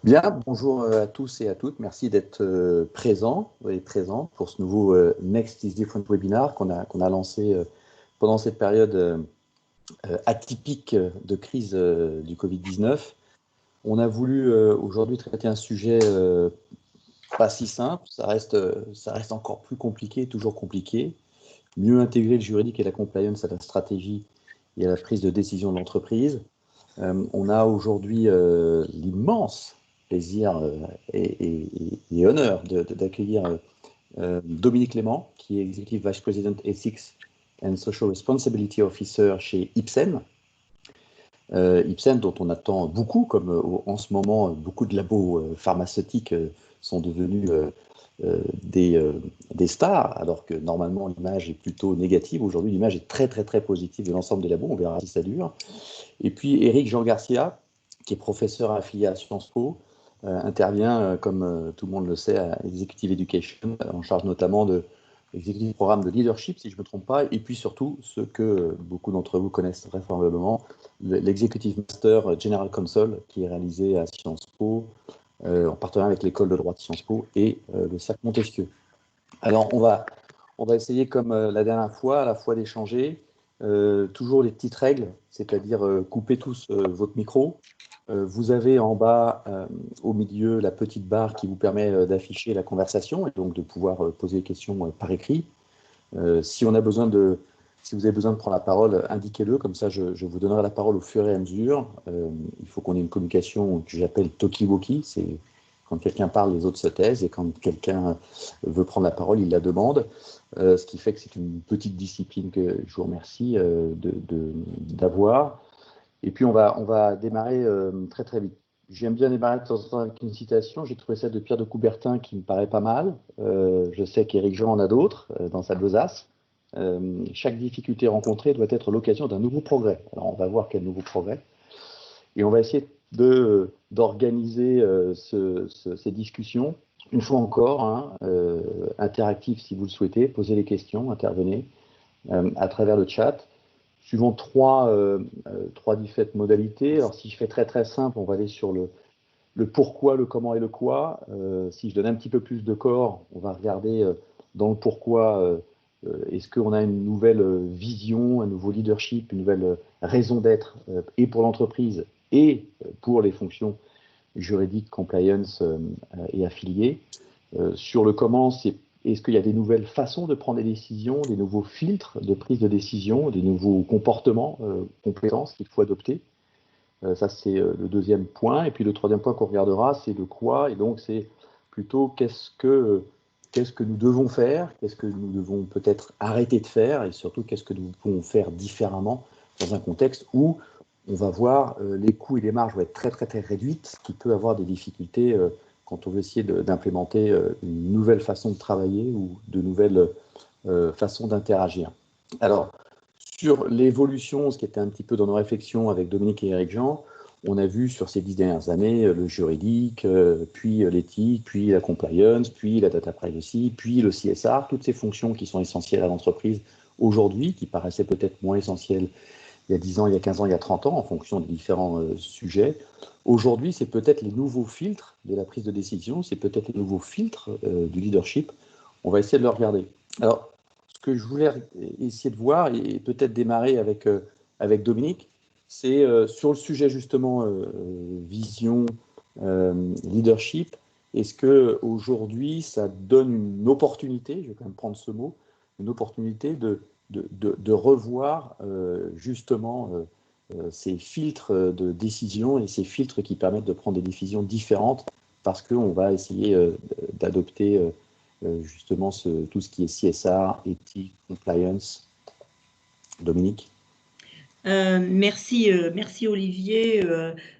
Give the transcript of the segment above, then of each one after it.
Bien, bonjour à tous et à toutes. Merci d'être présents et présents pour ce nouveau Next is Different webinar qu'on a lancé pendant cette période atypique de crise du Covid-19. On a voulu aujourd'hui traiter un sujet pas si simple, ça reste encore plus compliqué, toujours compliqué. Mieux intégrer le juridique et la compliance à la stratégie et à la prise de décision de l'entreprise. On a aujourd'hui l'immense plaisir et honneur d'accueillir Dominique Clément, qui est Executive Vice President Ethics and Social Responsibility Officer chez Ipsen. Ipsen, dont on attend beaucoup, comme en ce moment, beaucoup de labos pharmaceutiques sont devenus des stars, alors que normalement l'image est plutôt négative. Aujourd'hui, l'image est très, très, très positive de l'ensemble des labos. On verra si ça dure. Et puis Éric Jean Garcia, qui est professeur affilié à Sciences Po, intervient, comme tout le monde le sait, à Executive Education, en charge notamment de l'exécutif programme de leadership, si je ne me trompe pas, et puis surtout ce que beaucoup d'entre vous connaissent très probablement, l'Executive Master General Counsel, qui est réalisé à Sciences Po, en partenariat avec l'école de droit de Sciences Po et le Cercle Montesquieu. Alors, on va essayer, comme la dernière fois, à la fois d'échanger, toujours les petites règles, c'est-à-dire coupez tous votre micro. Vous avez en bas, au milieu, la petite barre qui vous permet d'afficher la conversation et donc de pouvoir poser des questions par écrit. Si vous avez besoin de prendre la parole, indiquez-le, comme ça je vous donnerai la parole au fur et à mesure. Il faut qu'on ait une communication que j'appelle talkie-walkie, c'est quand quelqu'un parle, les autres se taisent, et quand quelqu'un veut prendre la parole, il la demande. Ce qui fait que c'est une petite discipline que je vous remercie d'avoir. Et puis on va démarrer très très vite. J'aime bien démarrer de temps en temps avec une citation. J'ai trouvé celle de Pierre de Coubertin qui me paraît pas mal. Je sais qu'Éric Jean en a d'autres dans sa besace. Chaque difficulté rencontrée doit être l'occasion d'un nouveau progrès. Alors on va voir quel nouveau progrès. Et on va essayer d'organiser ces discussions, une fois encore, interactives si vous le souhaitez. Posez les questions, intervenez à travers le chat. Suivant trois différentes modalités. Alors, si je fais très très simple, on va aller sur le pourquoi, le comment et le quoi. Si je donne un petit peu plus de corps, on va regarder dans le pourquoi, est-ce qu'on a une nouvelle vision, un nouveau leadership, une nouvelle raison d'être, et pour l'entreprise et pour les fonctions juridiques, compliance et affiliées. Sur le comment, est-ce qu'il y a des nouvelles façons de prendre des décisions, des nouveaux filtres de prise de décision, des nouveaux comportements, compétences qu'il faut adopter? Ça, c'est le deuxième point. Et puis le troisième point qu'on regardera, c'est le quoi. Et donc, c'est plutôt qu'est-ce que nous devons faire, qu'est-ce que nous devons peut-être arrêter de faire, et surtout qu'est-ce que nous pouvons faire différemment dans un contexte où on va voir les coûts et les marges vont être très, très, très réduites, ce qui peut avoir des difficultés quand on veut essayer d'implémenter une nouvelle façon de travailler ou de nouvelles façons d'interagir. Alors, sur l'évolution, ce qui était un petit peu dans nos réflexions avec Dominique et Éric Jean, on a vu sur ces 10 dernières années le juridique, puis l'éthique, puis la compliance, puis la data privacy, puis le CSR, toutes ces fonctions qui sont essentielles à l'entreprise aujourd'hui, qui paraissaient peut-être moins essentielles il y a 10 ans, il y a 15 ans, il y a 30 ans, en fonction des différents sujets. Aujourd'hui, c'est peut-être les nouveaux filtres de la prise de décision, c'est peut-être les nouveaux filtres du leadership. On va essayer de le regarder. Alors, ce que je voulais essayer de voir, et peut-être démarrer avec Dominique, c'est sur le sujet justement vision, leadership, est-ce qu'aujourd'hui, ça donne une opportunité, je vais quand même prendre ce mot, une opportunité de revoir justement ces filtres de décision et ces filtres qui permettent de prendre des décisions différentes parce qu'on va essayer d'adopter justement tout ce qui est CSR, éthique, compliance. Dominique? Merci Olivier.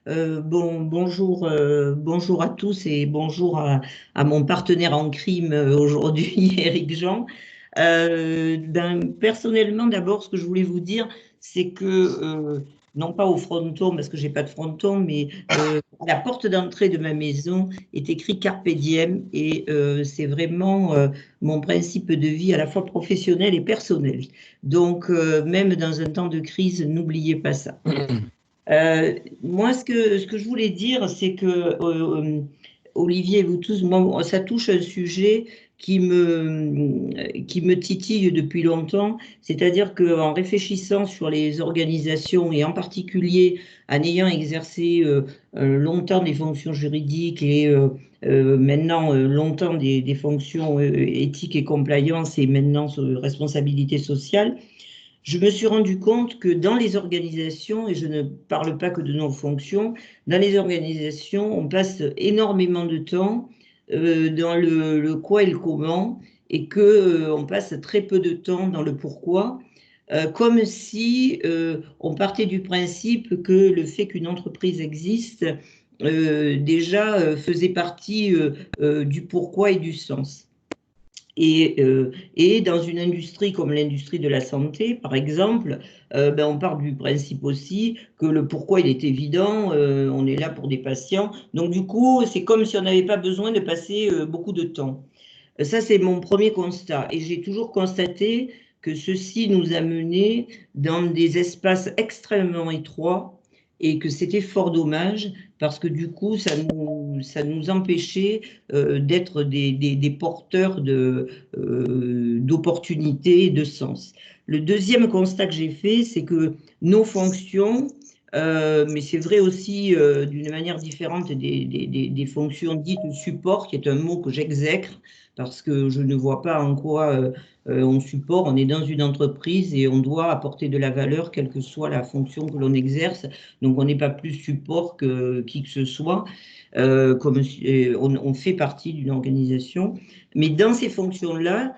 Bonjour à tous et bonjour à mon partenaire en crime aujourd'hui, Éric Jean. Personnellement, d'abord, ce que je voulais vous dire, c'est que, non pas au fronton, parce que j'ai pas de fronton, mais à la porte d'entrée de ma maison est écrit Carpe Diem, et c'est vraiment mon principe de vie à la fois professionnel et personnel. Donc, même dans un temps de crise, n'oubliez pas ça. Moi, ce que je voulais dire, c'est que Olivier et vous tous, moi, ça touche un sujet qui me titille depuis longtemps, c'est-à-dire qu'en réfléchissant sur les organisations et en particulier en ayant exercé longtemps des fonctions juridiques et maintenant longtemps des fonctions éthiques et compliance et maintenant responsabilité sociale, je me suis rendu compte que dans les organisations, et je ne parle pas que de nos fonctions, dans les organisations, on passe énormément de temps dans le quoi et le comment, et que on passe très peu de temps dans le pourquoi, comme si on partait du principe que le fait qu'une entreprise existe déjà faisait partie du pourquoi et du sens. Et dans une industrie comme l'industrie de la santé, par exemple, ben on part du principe aussi que le pourquoi il est évident, on est là pour des patients. Donc du coup, c'est comme si on n'avait pas besoin de passer beaucoup de temps. Ça, c'est mon premier constat. Et j'ai toujours constaté que ceci nous a menés dans des espaces extrêmement étroits et que c'était fort dommage parce que du coup, ça nous empêchait d'être des porteurs d'opportunités et de sens. Le deuxième constat que j'ai fait, c'est que nos fonctions, mais c'est vrai aussi d'une manière différente des fonctions dites support, qui est un mot que j'exècre, parce que je ne vois pas en quoi on support. On est dans une entreprise et on doit apporter de la valeur, quelle que soit la fonction que l'on exerce. Donc, on n'est pas plus support que qui que ce soit. On fait partie d'une organisation. Mais dans ces fonctions-là,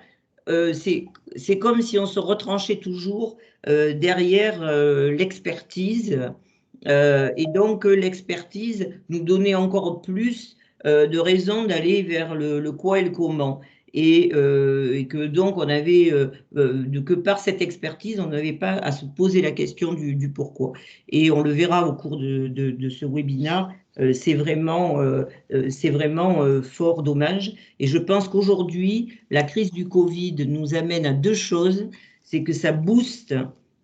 c'est comme si on se retranchait toujours derrière l'expertise. Et donc, l'expertise nous donnait encore plus de raisons d'aller vers le quoi et le comment. Et que donc, que par cette expertise, on n'avait pas à se poser la question du pourquoi. Et on le verra au cours de ce webinaire, c'est vraiment fort dommage. Et je pense qu'aujourd'hui, la crise du Covid nous amène à deux choses. C'est que ça booste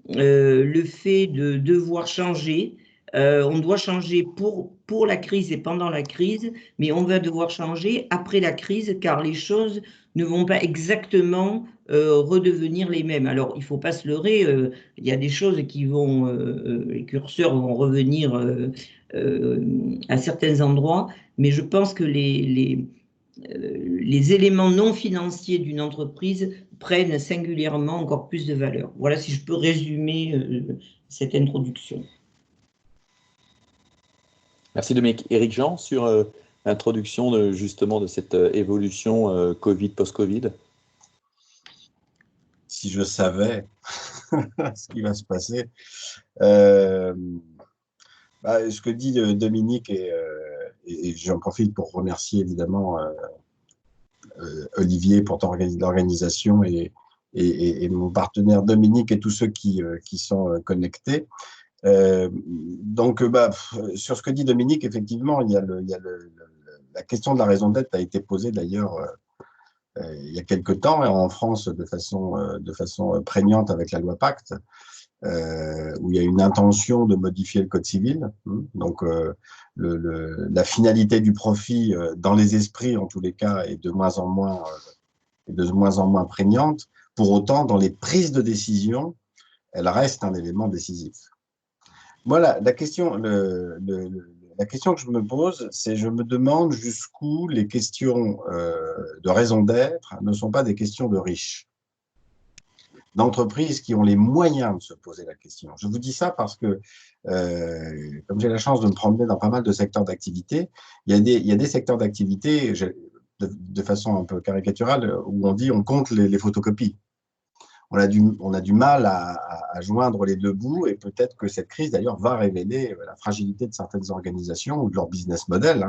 le fait de devoir changer. On doit changer pour la crise et pendant la crise, mais on va devoir changer après la crise car les choses ne vont pas exactement redevenir les mêmes. Alors, il ne faut pas se leurrer, il y a des choses les curseurs vont revenir à certains endroits, mais je pense que les éléments non financiers d'une entreprise prennent singulièrement encore plus de valeur. Voilà si je peux résumer cette introduction. Merci Dominique. Éric Jean, sur l'introduction justement de cette évolution Covid, post-Covid. Si je savais ce qui va se passer. Ce que dit Dominique, et j'en profite pour remercier évidemment Olivier pour l'organisation et mon partenaire Dominique et tous ceux qui sont connectés. Sur ce que dit Dominique, effectivement, il y a la question de la raison d'être a été posée d'ailleurs il y a quelque temps en France de façon prégnante avec la loi Pacte, où il y a une intention de modifier le code civil. Donc, la finalité du profit, dans les esprits en tous les cas, est de moins en moins prégnante. Pour autant, dans les prises de décision, elle reste un élément décisif. Voilà, la question que je me pose, c'est je me demande jusqu'où les questions de raison d'être ne sont pas des questions de riches, d'entreprises qui ont les moyens de se poser la question. Je vous dis ça parce que, comme j'ai la chance de me promener dans pas mal de secteurs d'activité, il y a des secteurs d'activité, de façon un peu caricaturale, où on dit on compte les photocopies. On a du mal à joindre les deux bouts, et peut-être que cette crise, d'ailleurs, va révéler la fragilité de certaines organisations ou de leur business model.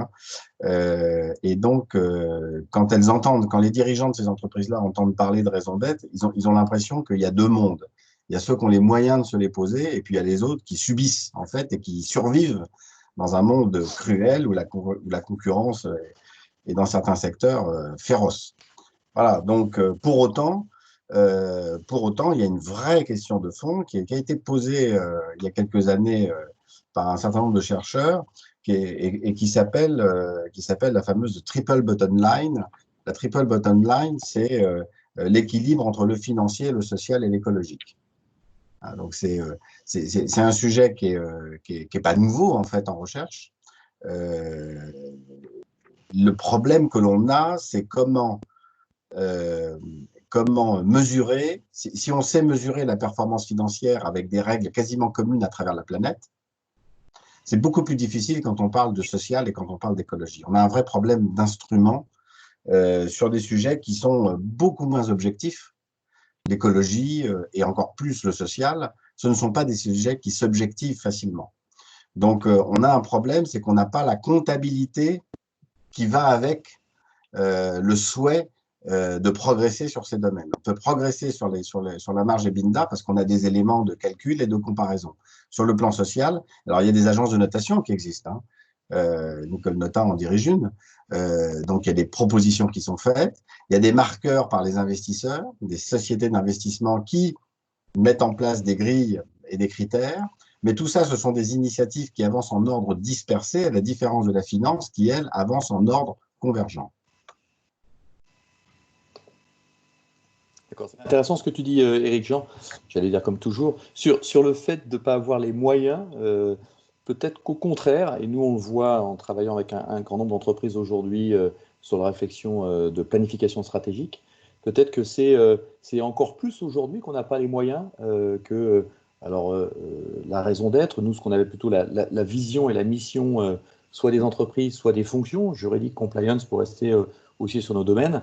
Et donc, quand les dirigeants de ces entreprises-là entendent parler de raison d'être, ils ont l'impression qu'il y a deux mondes. Il y a ceux qui ont les moyens de se les poser, et puis il y a les autres qui subissent, en fait, et qui survivent dans un monde cruel où la concurrence est, dans certains secteurs, féroce. Voilà, donc, pour autant, il y a une vraie question de fond qui a été posée il y a quelques années par un certain nombre de chercheurs qui s'appelle la fameuse triple bottom line. La triple bottom line, c'est l'équilibre entre le financier, le social et l'écologique. Donc, c'est un sujet qui est pas nouveau, en fait, en recherche. Le problème que l'on a, c'est comment mesurer, si on sait mesurer la performance financière avec des règles quasiment communes à travers la planète, c'est beaucoup plus difficile quand on parle de social et quand on parle d'écologie. On a un vrai problème d'instruments sur des sujets qui sont beaucoup moins objectifs. L'écologie et encore plus le social, ce ne sont pas des sujets qui s'objectivent facilement. Donc, on a un problème, c'est qu'on n'a pas la comptabilité qui va avec le souhait de progresser sur ces domaines. On peut progresser sur la marge EBITDA parce qu'on a des éléments de calcul et de comparaison. Sur le plan social, alors il y a des agences de notation qui existent. Nicole Notin en dirige une. Donc il y a des propositions qui sont faites. Il y a des marqueurs par les investisseurs, des sociétés d'investissement qui mettent en place des grilles et des critères. Mais tout ça, ce sont des initiatives qui avancent en ordre dispersé, à la différence de la finance qui, elle, avance en ordre convergent. D'accord, c'est intéressant ce que tu dis, Éric Jean. J'allais dire comme toujours, sur le fait de ne pas avoir les moyens, peut-être qu'au contraire, et nous on le voit en travaillant avec un grand nombre d'entreprises aujourd'hui sur la réflexion de planification stratégique, peut-être que c'est encore plus aujourd'hui qu'on n'a pas les moyens la raison d'être, nous ce qu'on avait plutôt la vision et la mission, soit des entreprises, soit des fonctions, juridiques, compliance pour rester aussi sur nos domaines,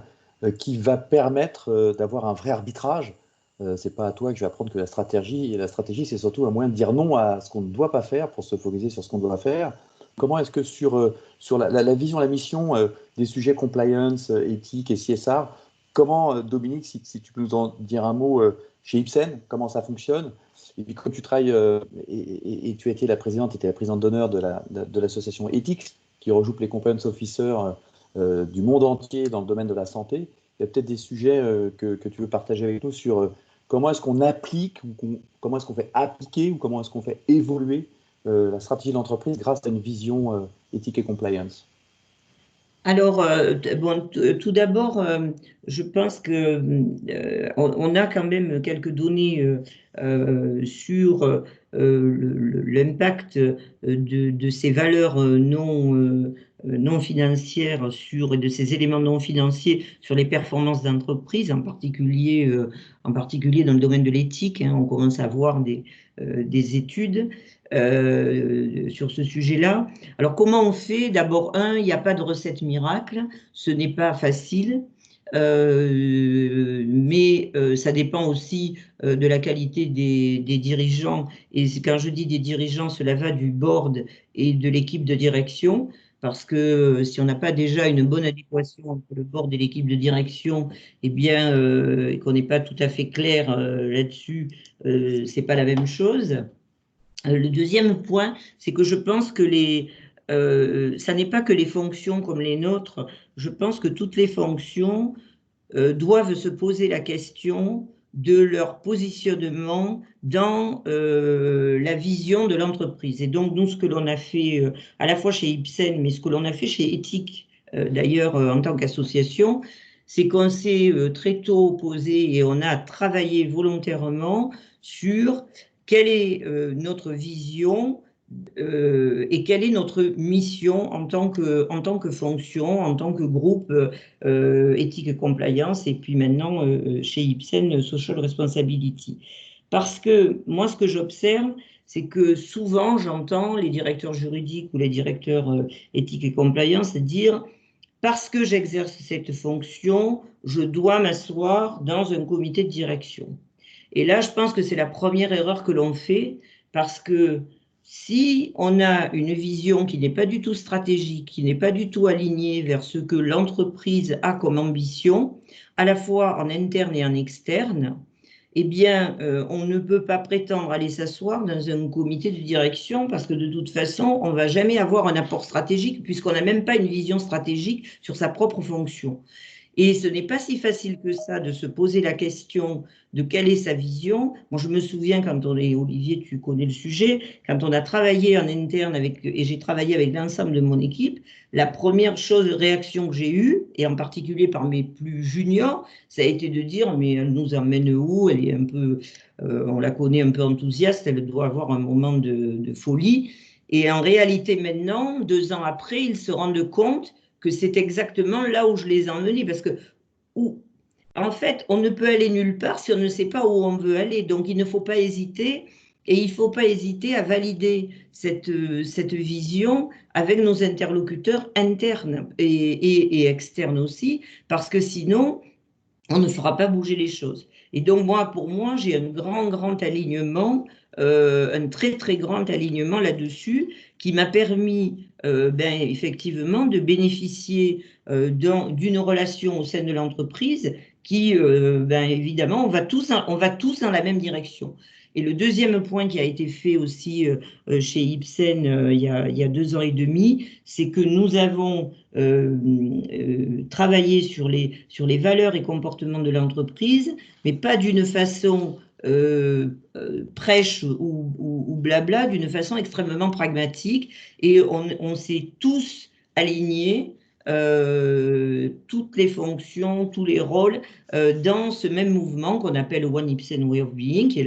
qui va permettre d'avoir un vrai arbitrage. C'est pas à toi que je vais apprendre que la stratégie, c'est surtout un moyen de dire non à ce qu'on ne doit pas faire pour se focaliser sur ce qu'on doit faire. Comment est-ce que sur la vision, la mission des sujets compliance, éthique et CSR, comment, Dominique, si tu peux nous en dire un mot chez Ipsen, comment ça fonctionne? Et puis, comme tu travailles et tu as été la présidente, tu étais la présidente d'honneur de l'association Ethics, qui regroupe les compliance officers du monde entier dans le domaine de la santé. Il y a peut-être des sujets que tu veux partager avec nous sur comment est-ce qu'on applique, comment est-ce qu'on fait appliquer ou comment est-ce qu'on fait évoluer la stratégie de l'entreprise grâce à une vision éthique et compliance. Alors, tout d'abord, je pense que on a quand même quelques données sur l'impact de ces valeurs non financières de ces éléments non financiers sur les performances d'entreprise, en particulier dans le domaine de l'éthique. On commence à voir des études sur ce sujet-là. Alors, comment on fait? D'abord, il n'y a pas de recette miracle, ce n'est pas facile, mais ça dépend aussi de la qualité des dirigeants. Et quand je dis des dirigeants, cela va du board et de l'équipe de direction, parce que si on n'a pas déjà une bonne adéquation entre le board et l'équipe de direction, eh bien, et qu'on n'est pas tout à fait clair là-dessus, c'est pas la même chose. Le deuxième point, c'est que je pense que ça n'est pas que les fonctions comme les nôtres. Je pense que toutes les fonctions doivent se poser la question de leur positionnement dans la vision de l'entreprise. Et donc, nous, ce que l'on a fait à la fois chez Ipsen, mais ce que l'on a fait chez Ethic, d'ailleurs, en tant qu'association, c'est qu'on s'est très tôt posé et on a travaillé volontairement sur quelle est notre vision et quelle est notre mission en tant que fonction, en tant que groupe éthique et compliance, et puis maintenant chez Ipsen, Social Responsibility. Parce que moi, ce que j'observe, c'est que souvent, j'entends les directeurs juridiques ou les directeurs éthique et compliance dire « parce que j'exerce cette fonction, je dois m'asseoir dans un comité de direction ». Et là, je pense que c'est la première erreur que l'on fait, parce que si on a une vision qui n'est pas du tout stratégique, qui n'est pas du tout alignée vers ce que l'entreprise a comme ambition, à la fois en interne et en externe, eh bien, on ne peut pas prétendre aller s'asseoir dans un comité de direction parce que de toute façon, on ne va jamais avoir un apport stratégique puisqu'on n'a même pas une vision stratégique sur sa propre fonction. Et ce n'est pas si facile que ça de se poser la question de quelle est sa vision. Moi, je me souviens quand Olivier, tu connais le sujet, quand on a travaillé en interne et j'ai travaillé avec l'ensemble de mon équipe, la première réaction que j'ai eue, et en particulier par mes plus juniors, ça a été de dire, mais elle nous emmène où? Elle est un peu, on la connaît un peu enthousiaste, elle doit avoir un moment de folie. Et en réalité, maintenant, 2 ans après, ils se rendent compte que c'est exactement là où je les ai emmenés. Parce que, en fait, on ne peut aller nulle part si on ne sait pas où on veut aller. Donc, il ne faut pas hésiter. Et il ne faut pas hésiter à valider cette vision avec nos interlocuteurs internes et externes aussi, parce que sinon, on ne fera pas bouger les choses. Et donc, pour moi, j'ai un grand alignement, un très grand alignement là-dessus, qui m'a permis, effectivement, de bénéficier d'une relation au sein de l'entreprise qui, évidemment, on va tous dans la même direction. Et le deuxième point qui a été fait aussi chez Ipsen il y a 2 ans et demi, c'est que nous avons travaillé sur les valeurs et comportements de l'entreprise, mais pas d'une façon prêche ou blabla, d'une façon extrêmement pragmatique. Et on s'est tous alignés, toutes les fonctions, tous les rôles, dans ce même mouvement qu'on appelle One Ipsen Way of Being, qui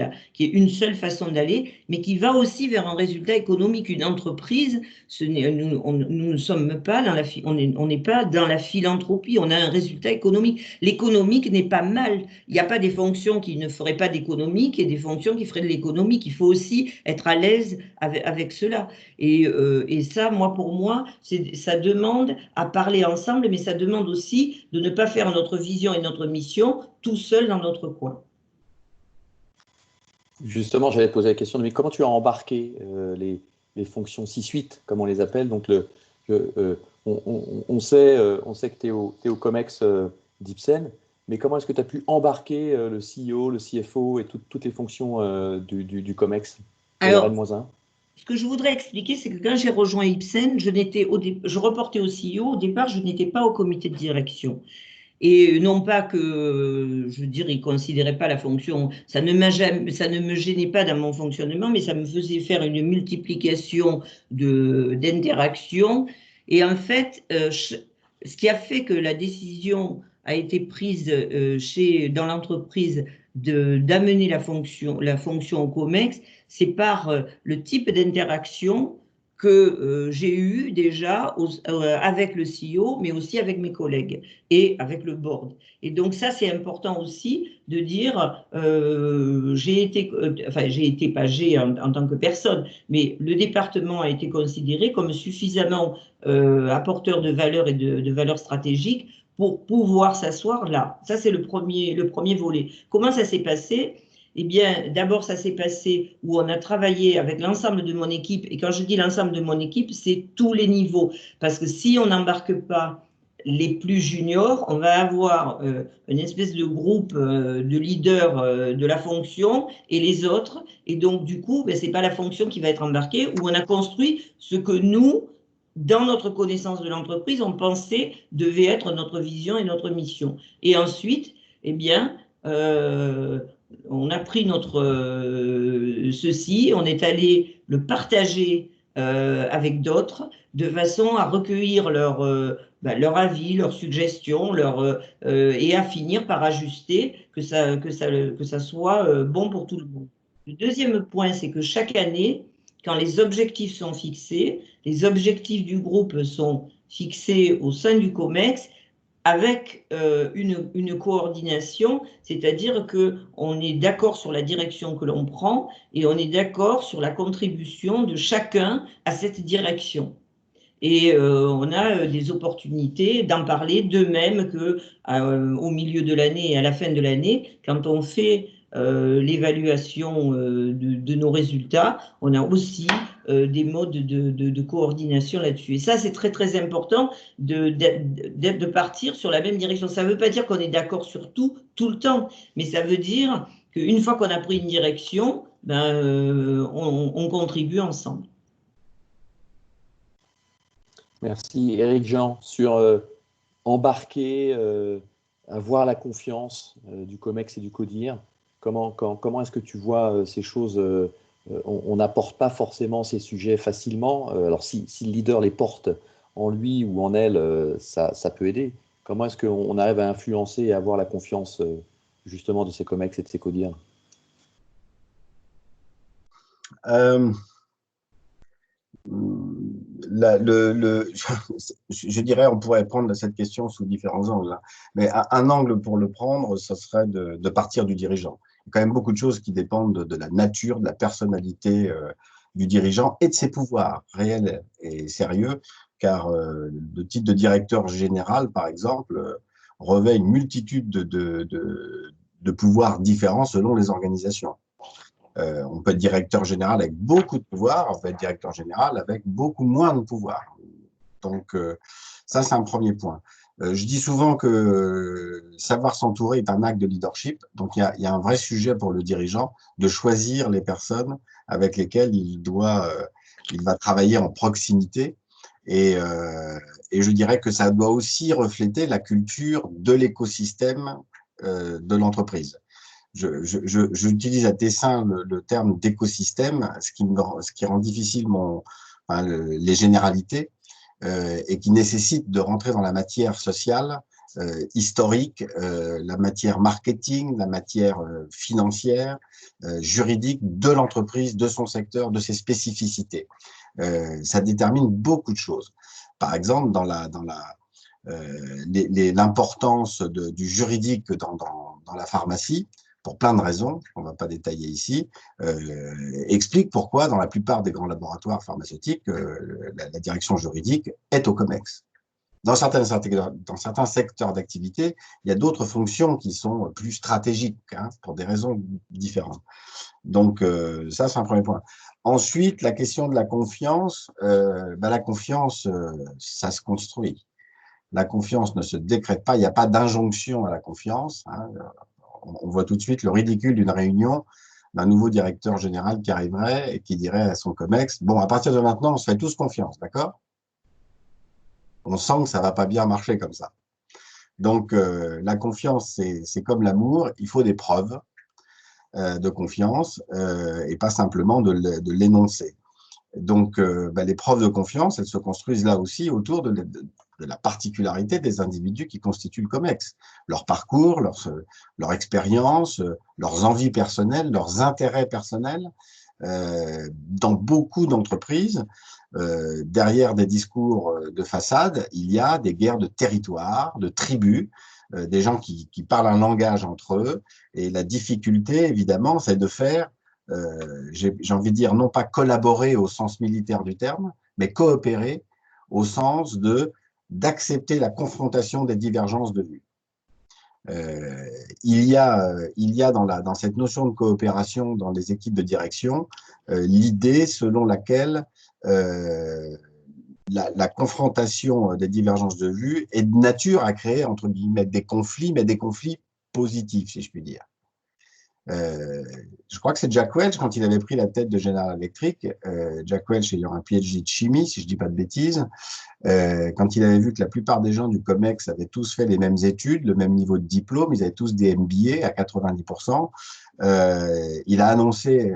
est une seule façon d'aller, mais qui va aussi vers un résultat économique. Une entreprise, nous ne sommes pas on n'est pas dans la philanthropie, on a un résultat économique. L'économique n'est pas mal. Il n'y a pas des fonctions qui ne feraient pas d'économique et des fonctions qui feraient de l'économique. Il faut aussi être à l'aise avec cela. Et ça, pour moi, ça demande à parler ensemble, mais ça demande aussi de ne pas faire notre vision et notre mission tout seul dans notre coin. Justement, j'allais te poser la question, mais comment tu as embarqué les fonctions 6-8, comme on les appelle? Donc, on sait que tu es au COMEX d'Ipsen, mais comment est-ce que tu as pu embarquer le CEO, le CFO et toutes les fonctions du COMEX Alors, RN-1? ce que je voudrais expliquer, c'est que quand j'ai rejoint Ipsen, je reportais au CEO. Au départ, je n'étais pas au comité de direction. Et non pas que, je veux dire, il ne considérait pas la fonction, ça ne me gênait pas dans mon fonctionnement, mais ça me faisait faire une multiplication d'interactions. Et en fait, ce qui a fait que la décision a été prise dans l'entreprise d'amener la fonction au COMEX, c'est par le type d'interaction que j'ai eu déjà avec le CEO, mais aussi avec mes collègues et avec le board. Et donc ça, c'est important aussi de dire, en tant que personne, mais le département a été considéré comme suffisamment apporteur de valeurs et de valeurs stratégiques pour pouvoir s'asseoir là. Ça, c'est le premier volet. Comment ça s'est passé ? Eh bien, d'abord, ça s'est passé où on a travaillé avec l'ensemble de mon équipe. Et quand je dis l'ensemble de mon équipe, c'est tous les niveaux. Parce que si on n'embarque pas les plus juniors, on va avoir une espèce de groupe de leaders de la fonction et les autres. Et donc, du coup, ce n'est pas la fonction qui va être embarquée, où on a construit ce que nous, dans notre connaissance de l'entreprise, on pensait devait être notre vision et notre mission. Et ensuite, eh bien, on a pris ceci, on est allé le partager avec d'autres de façon à recueillir leur avis, leurs suggestions, et à finir par ajuster que ça soit bon pour tout le monde. Le deuxième point, c'est que chaque année, quand les objectifs sont fixés, les objectifs du groupe sont fixés au sein du COMEX, avec une coordination, c'est-à-dire qu'on est d'accord sur la direction que l'on prend et on est d'accord sur la contribution de chacun à cette direction. Et on a des opportunités d'en parler, de même qu'au milieu de l'année et à la fin de l'année, quand on fait l'évaluation de nos résultats, on a aussi des modes de coordination là-dessus. Et ça, c'est très important de partir sur la même direction. Ça ne veut pas dire qu'on est d'accord sur tout le temps, mais ça veut dire qu'une fois qu'on a pris une direction, on contribue ensemble. Merci. Éric Jean, sur embarquer avoir la confiance du COMEX et du CODIR? Comment est-ce que tu vois ces choses on n'apporte pas forcément ces sujets facilement. Alors, si le leader les porte en lui ou en elle, ça peut aider. Comment est-ce qu'on arrive à influencer et à avoir la confiance justement de ces COMEX et de ces CODIR? Je dirais, on pourrait prendre cette question sous différents angles, hein. Mais un angle pour le prendre, ce serait de partir du dirigeant. Il y a quand même beaucoup de choses qui dépendent de la nature, de la personnalité du dirigeant et de ses pouvoirs réels et sérieux, car le titre de directeur général, par exemple, revêt une multitude de pouvoirs différents selon les organisations. On peut être directeur général avec beaucoup de pouvoir, on peut être directeur général avec beaucoup moins de pouvoir. Donc, ça, c'est un premier point. Je dis souvent que savoir s'entourer est un acte de leadership. Donc, il y a un vrai sujet pour le dirigeant de choisir les personnes avec lesquelles il va travailler en proximité. Et je dirais que ça doit aussi refléter la culture de l'écosystème de l'entreprise. J'utilise à dessein le terme d'écosystème, ce qui rend difficile les généralités et qui nécessite de rentrer dans la matière sociale, historique, la matière marketing, la matière financière, juridique de l'entreprise, de son secteur, de ses spécificités. Ça détermine beaucoup de choses. Par exemple, dans l'importance du juridique dans la pharmacie, pour plein de raisons, on ne va pas détailler ici, explique pourquoi dans la plupart des grands laboratoires pharmaceutiques, la direction juridique est au COMEX. Dans certains secteurs d'activité, il y a d'autres fonctions qui sont plus stratégiques, hein, pour des raisons différentes. Donc, ça, c'est un premier point. Ensuite, la question de la confiance, la confiance, ça se construit. La confiance ne se décrète pas, il n'y a pas d'injonction à la confiance, hein. On voit tout de suite le ridicule d'une réunion d'un nouveau directeur général qui arriverait et qui dirait à son COMEX, bon, à partir de maintenant, on se fait tous confiance, d'accord? On sent que ça ne va pas bien marcher comme ça. Donc, la confiance, c'est comme l'amour, il faut des preuves de confiance et pas simplement de l'énoncer. Donc, les preuves de confiance, elles se construisent là aussi autour de la particularité des individus qui constituent le COMEX. Leur parcours, leur expérience, leurs envies personnelles, leurs intérêts personnels. Dans beaucoup d'entreprises, derrière des discours de façade, il y a des guerres de territoire, de tribus, des gens qui parlent un langage entre eux. Et la difficulté, évidemment, c'est de faire j'ai envie de dire, non pas collaborer au sens militaire du terme, mais coopérer au sens d'accepter la confrontation des divergences de vues. Il y a dans cette notion de coopération dans les équipes de direction l'idée selon laquelle la confrontation des divergences de vues est de nature à créer, entre guillemets, des conflits, mais des conflits positifs, si je puis dire. Je crois que c'est Jack Welch, quand il avait pris la tête de General Electric, Jack Welch ayant un PhD de chimie, si je ne dis pas de bêtises, quand il avait vu que la plupart des gens du COMEX avaient tous fait les mêmes études, le même niveau de diplôme, ils avaient tous des MBA à 90%, il a annoncé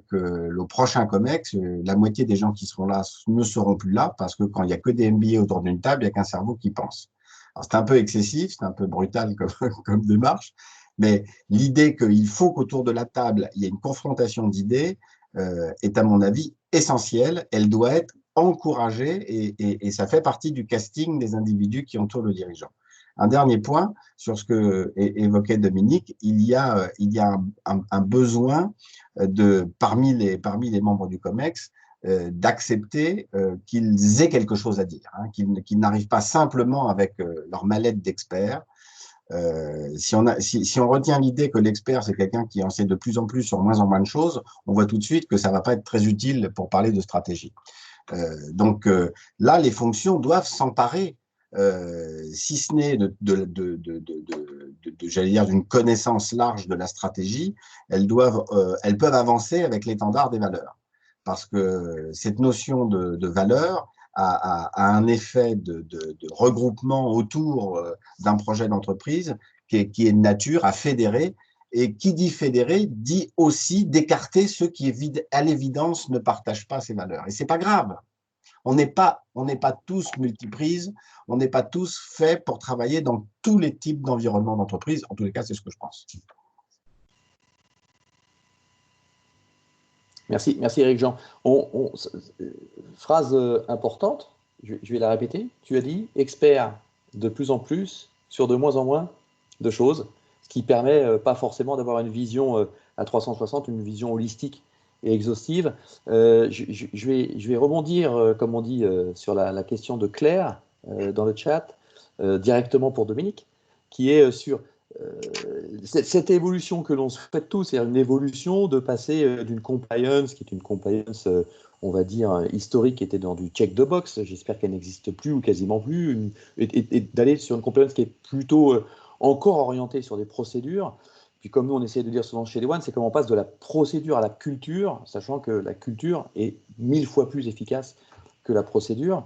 que le prochain COMEX, la moitié des gens qui seront là ne seront plus là, parce que quand il n'y a que des MBA autour d'une table, il n'y a qu'un cerveau qui pense. Alors c'est un peu excessif, c'est un peu brutal comme démarche, mais l'idée qu'il faut qu'autour de la table, il y ait une confrontation d'idées est, à mon avis, essentielle. Elle doit être encouragée et ça fait partie du casting des individus qui entourent le dirigeant. Un dernier point sur ce que évoquait Dominique, il y a un besoin parmi les membres du COMEX d'accepter qu'ils aient quelque chose à dire, hein, qu'ils n'arrivent pas simplement avec leur mallette d'experts. Si on retient l'idée que l'expert, c'est quelqu'un qui en sait de plus en plus sur moins en moins de choses, on voit tout de suite que ça ne va pas être très utile pour parler de stratégie. Donc là, les fonctions doivent s'emparer, si ce n'est j'allais dire, d'une connaissance large de la stratégie, elles peuvent avancer avec l'étendard des valeurs. Parce que cette notion de valeur a un effet de regroupement autour d'un projet d'entreprise qui est de nature à fédérer. Et qui dit fédérer dit aussi d'écarter ceux qui, à l'évidence, ne partagent pas ces valeurs. Et ce n'est pas grave. On n'est pas tous multiprises, on n'est pas tous faits pour travailler dans tous les types d'environnements d'entreprise. En tous les cas, c'est ce que je pense. Merci Éric Jean. Phrase importante, je vais la répéter. Tu as dit expert de plus en plus sur de moins en moins de choses, ce qui permet pas forcément d'avoir une vision à 360, une vision holistique et exhaustive. Je vais rebondir, comme on dit, sur la question de Claire dans le chat, directement pour Dominique, qui est sur cette évolution que l'on souhaite tous, c'est une évolution de passer d'une compliance, qui est une compliance, on va dire, historique, qui était dans du check the box, j'espère qu'elle n'existe plus ou quasiment plus, et d'aller sur une compliance qui est plutôt encore orientée sur des procédures. Puis comme nous on essaie de dire souvent chez les One, c'est comment on passe de la procédure à la culture, sachant que la culture est 1000 fois plus efficace que la procédure.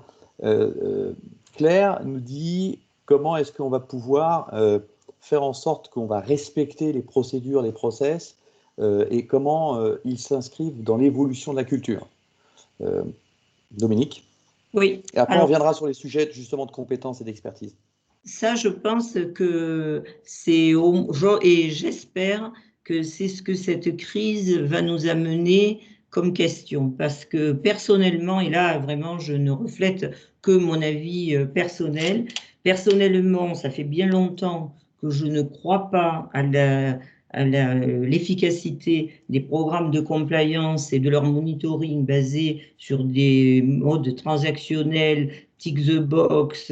Claire nous dit comment est-ce qu'on va pouvoir faire en sorte qu'on va respecter les procédures, les process, et comment ils s'inscrivent dans l'évolution de la culture. Dominique. Oui. Et après, on reviendra sur les sujets justement de compétences et d'expertise. Ça, je pense que c'est, et j'espère que c'est ce que cette crise va nous amener comme question. Parce que personnellement, et là vraiment je ne reflète que mon avis personnel, personnellement, ça fait bien longtemps que je ne crois pas à l'efficacité des programmes de compliance et de leur monitoring basés sur des modes transactionnels, tick the box,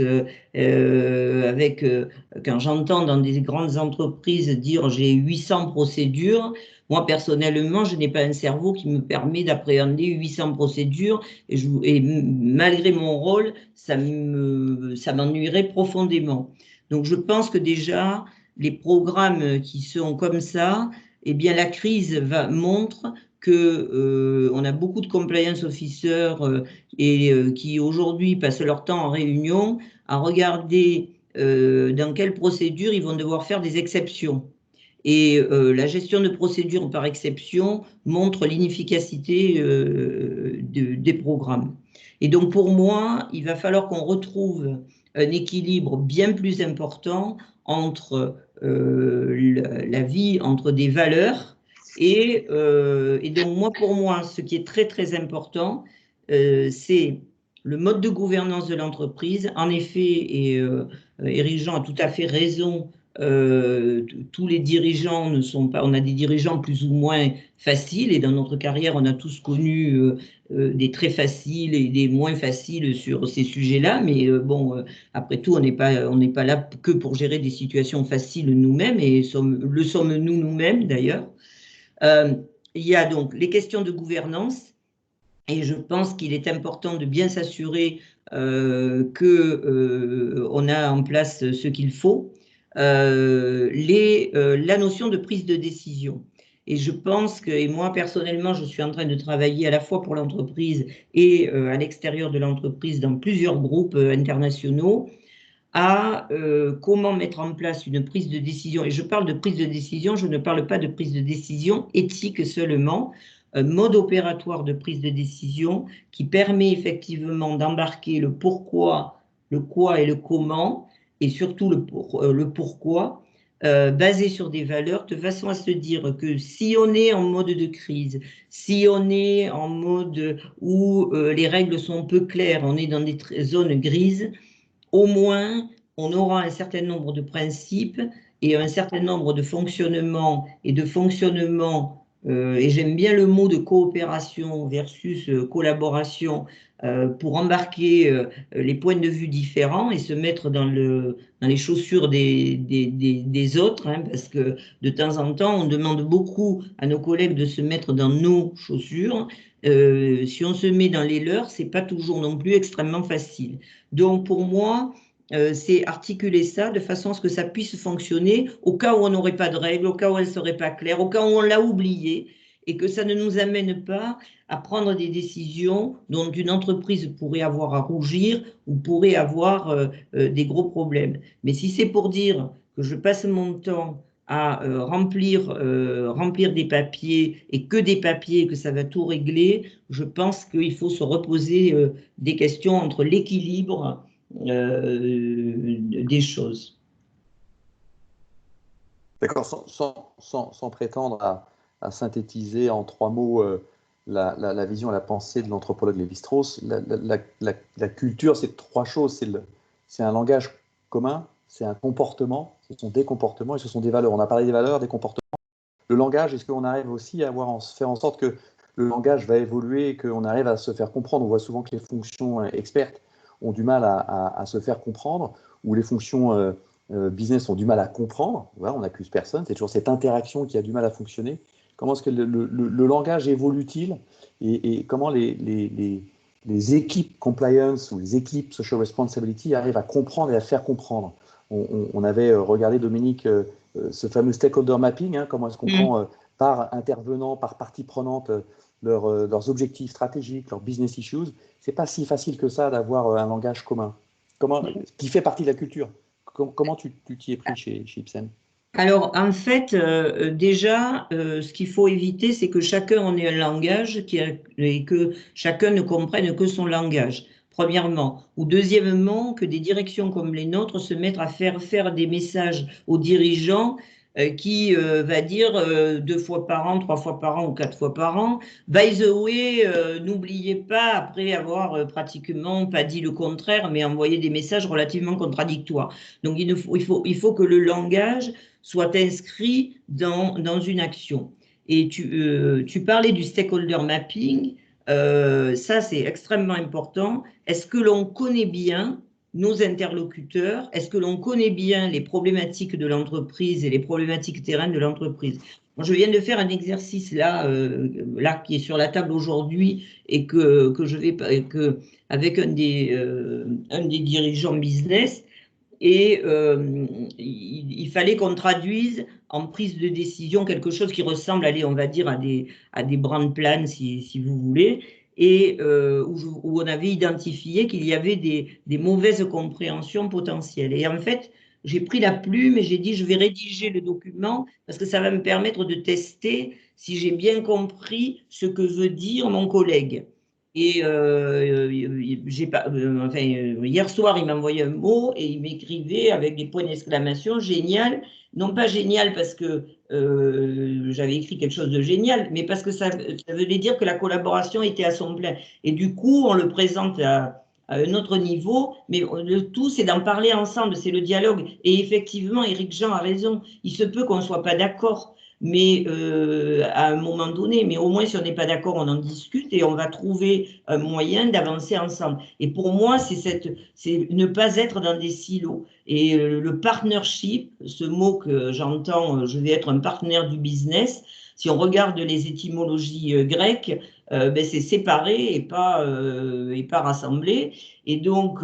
quand j'entends dans des grandes entreprises dire j'ai 800 procédures, moi personnellement je n'ai pas un cerveau qui me permet d'appréhender 800 procédures et malgré mon rôle ça m'ennuierait profondément. Donc je pense que déjà les programmes qui sont comme ça, eh bien la crise montre que on a beaucoup de compliance officers qui aujourd'hui passent leur temps en réunion à regarder dans quelle procédure ils vont devoir faire des exceptions. Et la gestion de procédures par exception montre l'inefficacité des programmes. Et donc pour moi, il va falloir qu'on retrouve un équilibre bien plus important entre la vie, entre des valeurs. Et donc moi, pour moi, ce qui est très très important, c'est le mode de gouvernance de l'entreprise. En effet, et Éric Jean a tout à fait raison, tous les dirigeants ne sont pas, on a des dirigeants plus ou moins faciles, et dans notre carrière on a tous connu des très faciles et des moins faciles sur ces sujets-là, mais bon, après tout on n'est pas là que pour gérer des situations faciles nous-mêmes, et le sommes nous-mêmes d'ailleurs. Il y a donc les questions de gouvernance, et je pense qu'il est important de bien s'assurer qu'on a en place ce qu'il faut. La notion de prise de décision. Et je pense que, et moi personnellement, je suis en train de travailler à la fois pour l'entreprise et à l'extérieur de l'entreprise dans plusieurs groupes internationaux à comment mettre en place une prise de décision. Et je parle de prise de décision, je ne parle pas de prise de décision éthique seulement, un mode opératoire de prise de décision qui permet effectivement d'embarquer le pourquoi, le quoi et le comment, et surtout le pourquoi, basé sur des valeurs, de façon à se dire que si on est en mode de crise, si on est en mode où les règles sont peu claires, on est dans des zones grises, au moins on aura un certain nombre de principes et un certain nombre de fonctionnements et j'aime bien le mot de coopération versus collaboration, pour embarquer les points de vue différents et se mettre dans les chaussures des autres, hein, parce que de temps en temps, on demande beaucoup à nos collègues de se mettre dans nos chaussures. Si on se met dans les leurs, c'est pas toujours non plus extrêmement facile. Donc pour moi, c'est articuler ça de façon à ce que ça puisse fonctionner au cas où on n'aurait pas de règles, au cas où elles ne seraient pas claires, au cas où on l'a oublié, et que ça ne nous amène pas à prendre des décisions dont une entreprise pourrait avoir à rougir ou pourrait avoir des gros problèmes. Mais si c'est pour dire que je passe mon temps à remplir des papiers et que des papiers, que ça va tout régler, je pense qu'il faut se reposer des questions entre l'équilibre des choses. D'accord, sans prétendre à synthétiser en 3 mots la vision et la pensée de l'anthropologue Lévi-Strauss, la culture, c'est 3 choses. C'est un langage commun, c'est un comportement, ce sont des comportements et ce sont des valeurs. On a parlé des valeurs, des comportements. Le langage, est-ce qu'on arrive aussi à faire en sorte que le langage va évoluer et qu'on arrive à se faire comprendre? On voit souvent que les fonctions expertes ont du mal à se faire comprendre, ou les fonctions business ont du mal à comprendre. Voilà, on n'accuse personne, c'est toujours cette interaction qui a du mal à fonctionner. Comment est-ce que le langage évolue-t-il, et comment les équipes compliance ou les équipes social responsibility arrivent à comprendre et à faire comprendre? On avait regardé, Dominique, ce fameux stakeholder mapping, hein, comment est-ce qu'on prend par intervenant, par partie prenante, leurs objectifs stratégiques, leurs business issues. C'est pas si facile que ça d'avoir un langage commun, qui fait partie de la culture. Comment tu t'y es pris chez Ipsen? Alors, en fait, déjà, ce qu'il faut éviter, c'est que chacun en ait un langage et que chacun ne comprenne que son langage, premièrement. Ou deuxièmement, que des directions comme les nôtres se mettent à faire des messages aux dirigeants qui va dire 2 fois par an, 3 fois par an ou 4 fois par an. By the way, n'oubliez pas, après avoir pratiquement pas dit le contraire, mais envoyé des messages relativement contradictoires. Donc, il faut que le langage soit inscrit dans une action. Et tu parlais du stakeholder mapping, ça c'est extrêmement important. Est-ce que l'on connaît bien nos interlocuteurs? Est-ce que l'on connaît bien les problématiques de l'entreprise et les problématiques terrain de l'entreprise? Je viens de faire un exercice là qui est sur la table aujourd'hui et que je vais avec un des dirigeants business. Et il fallait qu'on traduise en prise de décision quelque chose qui ressemble, allez, on va dire, à des brand plans, si vous voulez, et où on avait identifié qu'il y avait des mauvaises compréhensions potentielles. Et en fait, j'ai pris la plume et j'ai dit, je vais rédiger le document parce que ça va me permettre de tester si j'ai bien compris ce que veut dire mon collègue. Et hier soir, il m'a envoyé un mot et il m'écrivait avec des points d'exclamation, génial. Non pas génial parce que j'avais écrit quelque chose de génial, mais parce que ça voulait dire que la collaboration était à son plein. Et du coup, on le présente à un autre niveau, mais le tout, c'est d'en parler ensemble, c'est le dialogue. Et effectivement, Éric Jean a raison. Il se peut qu'on ne soit pas d'accord, mais à un moment donné, mais au moins si on n'est pas d'accord, on en discute et on va trouver un moyen d'avancer ensemble. Et pour moi, c'est ne pas être dans des silos. Et le partnership, ce mot que j'entends, je vais être un partenaire du business, si on regarde les étymologies grecques, c'est séparé et pas rassemblé. Et donc,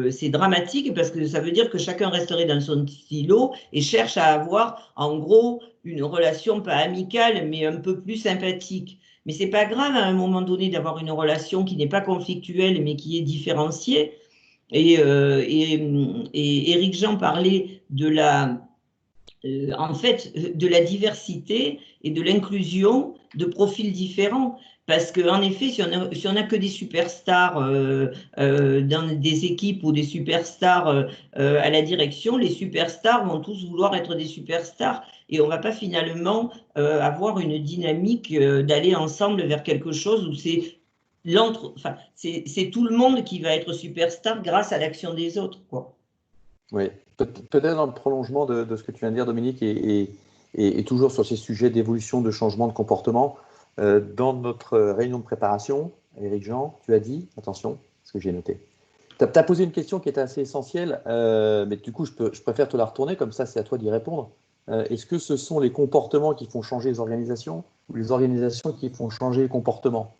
c'est dramatique parce que ça veut dire que chacun resterait dans son silo et cherche à avoir, en gros, une relation pas amicale, mais un peu plus sympathique. Mais c'est pas grave à un moment donné d'avoir une relation qui n'est pas conflictuelle, mais qui est différenciée. Et Éric Jean parlait en fait, de la diversité et de l'inclusion de profils différents. Parce qu'en effet, si on a que des superstars dans des équipes ou des superstars à la direction, les superstars vont tous vouloir être des superstars et on ne va pas finalement avoir une dynamique d'aller ensemble vers quelque chose où c'est tout le monde qui va être superstar grâce à l'action des autres, quoi. Oui, peut-être dans le prolongement de ce que tu viens de dire, Dominique, et toujours sur ces sujets d'évolution, de changement de comportement. Dans notre réunion de préparation, Éric Jean, tu as dit, attention, ce que j'ai noté. Tu as posé une question qui était assez essentielle, mais du coup, je préfère te la retourner, comme ça, c'est à toi d'y répondre. Est-ce que ce sont les comportements qui font changer les organisations ou les organisations qui font changer les comportements?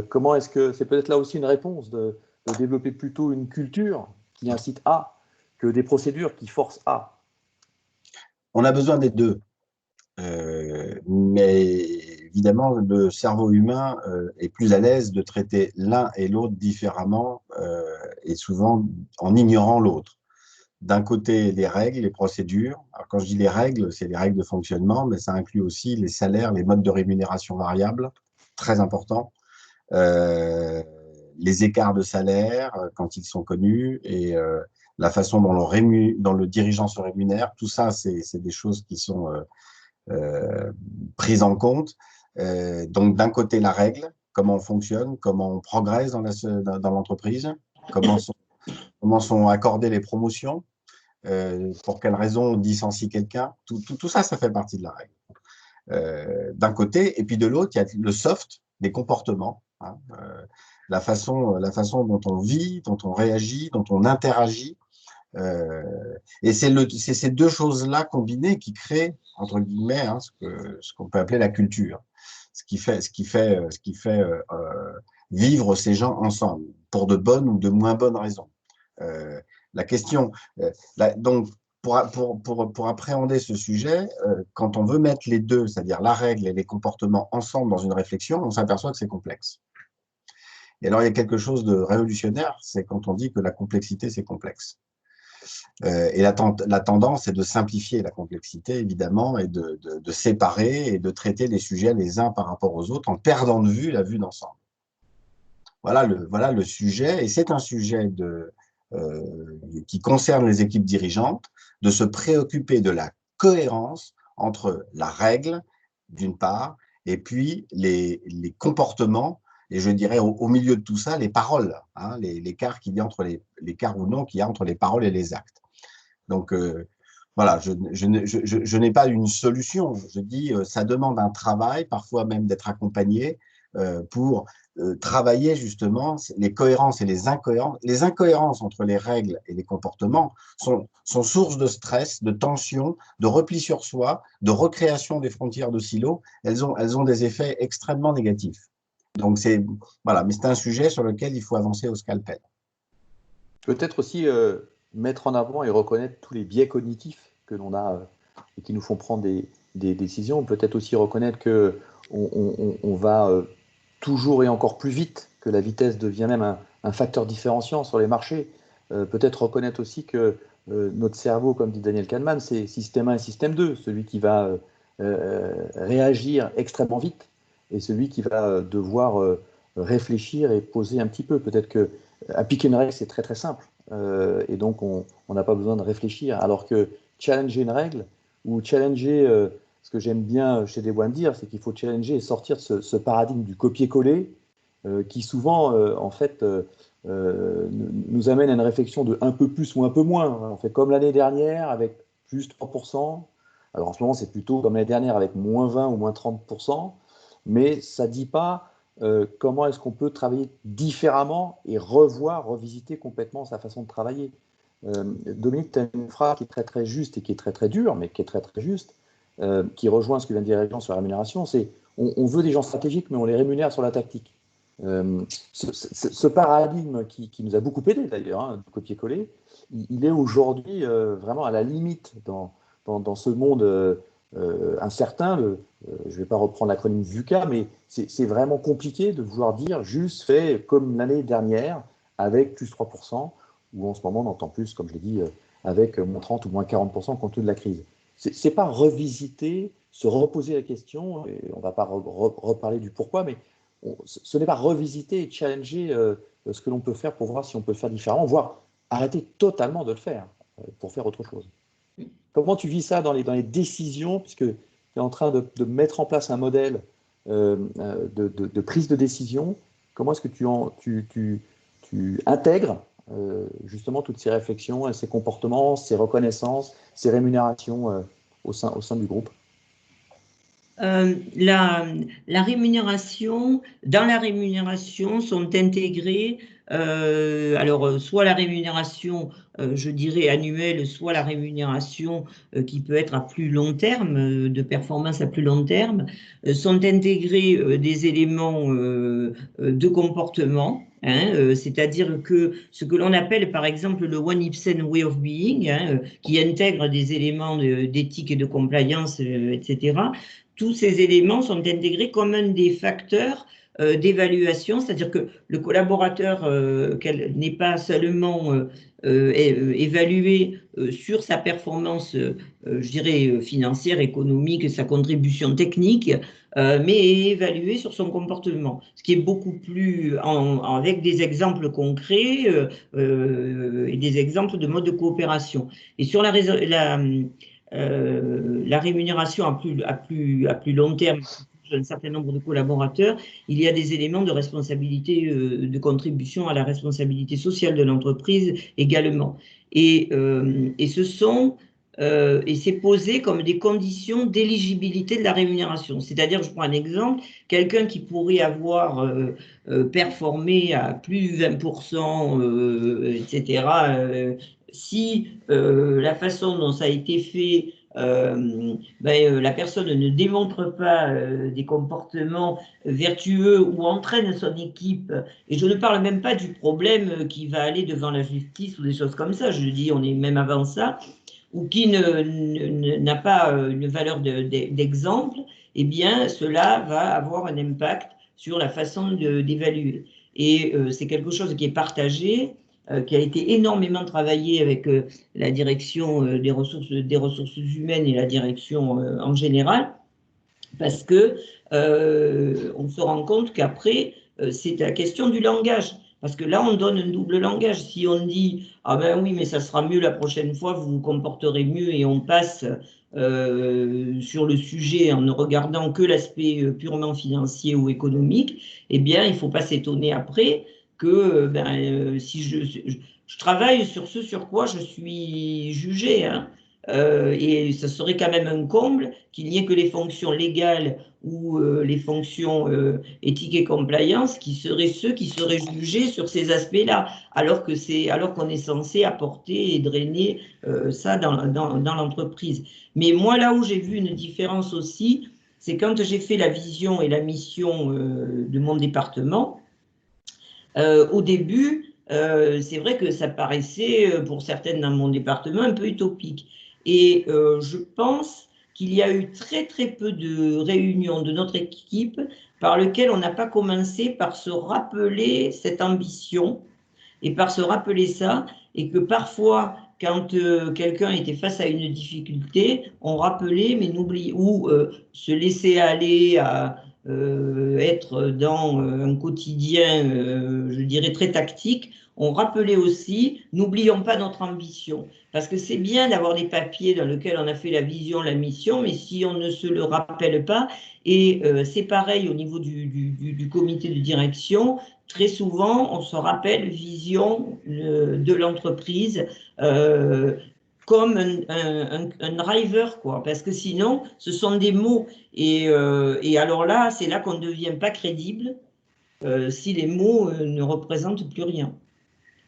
Comment est-ce que c'est peut-être là aussi une réponse de développer plutôt une culture qui incite à que des procédures qui forcent à? On a besoin des deux. Mais évidemment, le cerveau humain est plus à l'aise de traiter l'un et l'autre différemment et souvent en ignorant l'autre. d'un côté les règles, les procédures. Alors, quand je dis les règles, c'est les règles de fonctionnement, mais ça inclut aussi les salaires, les modes de rémunération variables, très important, les écarts de salaire quand ils sont connus et la façon dont le dirigeant se rémunère. Tout ça, c'est des choses qui sont prises en compte. Donc, d'un côté, la règle, comment on fonctionne, comment on progresse dans l'entreprise, comment sont accordées les promotions, pour quelles raisons on licencie quelqu'un. Tout ça, ça fait partie de la règle. D'un côté, et puis de l'autre, il y a le soft, les comportements, hein, la façon dont on vit, dont on réagit, dont on interagit. Et c'est ces deux choses-là combinées qui créent, entre guillemets, hein, ce qu'on peut appeler la culture, ce qui fait vivre ces gens ensemble, pour de bonnes ou de moins bonnes raisons. La question, donc, pour appréhender ce sujet, quand on veut mettre les deux, c'est-à-dire la règle et les comportements ensemble dans une réflexion, on s'aperçoit que c'est complexe. Et alors, il y a quelque chose de révolutionnaire, c'est quand on dit que la complexité, c'est complexe. Et la tendance est de simplifier la complexité, évidemment, et de séparer et de traiter les sujets les uns par rapport aux autres en perdant de vue la vue d'ensemble. Voilà le sujet, et c'est un sujet qui concerne les équipes dirigeantes, de se préoccuper de la cohérence entre la règle, d'une part, et puis les comportements, et je dirais au milieu de tout ça, les paroles, hein, l'écart l'écart ou non qu'il y a entre les paroles et les actes. Donc, voilà, je n'ai pas une solution. Je dis, ça demande un travail, parfois même d'être accompagné pour travailler justement les cohérences et les incohérences. Les incohérences entre les règles et les comportements sont source de stress, de tension, de repli sur soi, de recréation des frontières de silos. Elles ont des effets extrêmement négatifs. Donc, voilà, mais c'est un sujet sur lequel il faut avancer au scalpel. Peut-être aussi mettre en avant et reconnaître tous les biais cognitifs que l'on a et qui nous font prendre des décisions. Peut-être aussi reconnaître qu'on va toujours et encore plus vite, que la vitesse devient même un facteur différenciant sur les marchés. Peut-être reconnaître aussi que notre cerveau, comme dit Daniel Kahneman, c'est système 1 et système 2, celui qui va réagir extrêmement vite et celui qui va devoir réfléchir et poser un petit peu. Peut-être qu'appliquer une règle, c'est très très simple. Et donc, on n'a pas besoin de réfléchir. Alors que challenger une règle ou challenger, ce que j'aime bien chez Desbois dire, c'est qu'il faut challenger et sortir de ce paradigme du copier-coller qui souvent, en fait, nous amène à une réflexion de un peu plus ou un peu moins. On fait comme l'année dernière avec plus 3%. Alors en ce moment, c'est plutôt comme l'année dernière avec moins 20 ou moins 30%. Mais ça ne dit pas comment est-ce qu'on peut travailler différemment et revisiter complètement sa façon de travailler. Dominique, tu as une phrase qui est très très juste et qui est très très dure, mais qui est très très juste, qui rejoint ce que vient de dire Jean sur la rémunération, c'est on veut des gens stratégiques, mais on les rémunère sur la tactique. Ce paradigme qui nous a beaucoup aidé d'ailleurs, hein, de copier-coller, il est aujourd'hui vraiment à la limite dans ce monde incertain. Je ne vais pas reprendre l'acronyme VUCA, mais c'est vraiment compliqué de vouloir dire juste fait comme l'année dernière avec plus 3%, ou en ce moment on entend plus, comme je l'ai dit, avec moins 30 ou moins 40% compte tenu de la crise. C'est pas revisiter, se reposer la question, et on ne va pas reparler du pourquoi, mais ce n'est pas revisiter et challenger ce que l'on peut faire pour voir si on peut le faire différemment, voire arrêter totalement de le faire pour faire autre chose. Comment tu vis ça dans les décisions, puisque tu es en train de mettre en place un modèle de prise de décision? Comment est-ce que tu intègres justement toutes ces réflexions, ces comportements, ces reconnaissances, ces rémunérations au sein du groupe? La rémunération, dans la rémunération sont intégrés, alors soit la rémunération, je dirais annuelle, soit la rémunération qui peut être à plus long terme, de performance à plus long terme, sont intégrés des éléments de comportement. Hein, c'est-à-dire que ce que l'on appelle par exemple le One Ipsen Way of Being, hein, qui intègre des éléments d'éthique et de compliance, etc., tous ces éléments sont intégrés comme un des facteurs d'évaluation, c'est-à-dire que le collaborateur n'est pas seulement évalué sur sa performance, je dirais, financière, économique, sa contribution technique, mais est évalué sur son comportement, ce qui est beaucoup plus avec des exemples concrets et des exemples de mode de coopération. Et sur la rémunération à plus long terme, un certain nombre de collaborateurs, il y a des éléments de responsabilité, de contribution à la responsabilité sociale de l'entreprise également. Et c'est posé comme des conditions d'éligibilité de la rémunération. C'est-à-dire, je prends un exemple, quelqu'un qui pourrait avoir performé à plus de 20%, etc., si la façon dont ça a été fait, la personne ne démontre pas des comportements vertueux ou entraîne son équipe, et je ne parle même pas du problème qui va aller devant la justice ou des choses comme ça, je dis on est même avant ça, ou qui n'a pas une valeur d'exemple, eh bien cela va avoir un impact sur la façon d'évaluer. Et c'est quelque chose qui est partagé, qui a été énormément travaillé avec la direction des ressources humaines et la direction en général, parce que on se rend compte qu'après, c'est la question du langage. Parce que là, on donne un double langage. Si on dit « Ah ben oui, mais ça sera mieux la prochaine fois, vous vous comporterez mieux » et on passe sur le sujet en ne regardant que l'aspect purement financier ou économique, eh bien, il ne faut pas s'étonner après que si je travaille sur ce sur quoi je suis jugé, hein, et ce serait quand même un comble qu'il n'y ait que les fonctions légales ou les fonctions éthique et compliance qui seraient ceux qui seraient jugés sur ces aspects-là, alors qu'on est censé apporter et drainer ça dans l'entreprise. Mais moi, là où j'ai vu une différence aussi, c'est quand j'ai fait la vision et la mission de mon département. Au début, c'est vrai que ça paraissait, pour certaines dans mon département, un peu utopique. Et je pense qu'il y a eu très très peu de réunions de notre équipe par lesquelles on n'a pas commencé par se rappeler cette ambition et par se rappeler ça, et que parfois, quand quelqu'un était face à une difficulté, on rappelait, mais n'oublie, ou se laisser aller à être dans un quotidien, je dirais, très tactique, on rappelait aussi, n'oublions pas notre ambition. Parce que c'est bien d'avoir des papiers dans lesquels on a fait la vision, la mission, mais si on ne se le rappelle pas, et c'est pareil au niveau du comité de direction, très souvent, on se rappelle vision de l'entreprise comme un driver, quoi, parce que sinon, ce sont des mots. Et alors là, c'est là qu'on ne devient pas crédible si les mots ne représentent plus rien.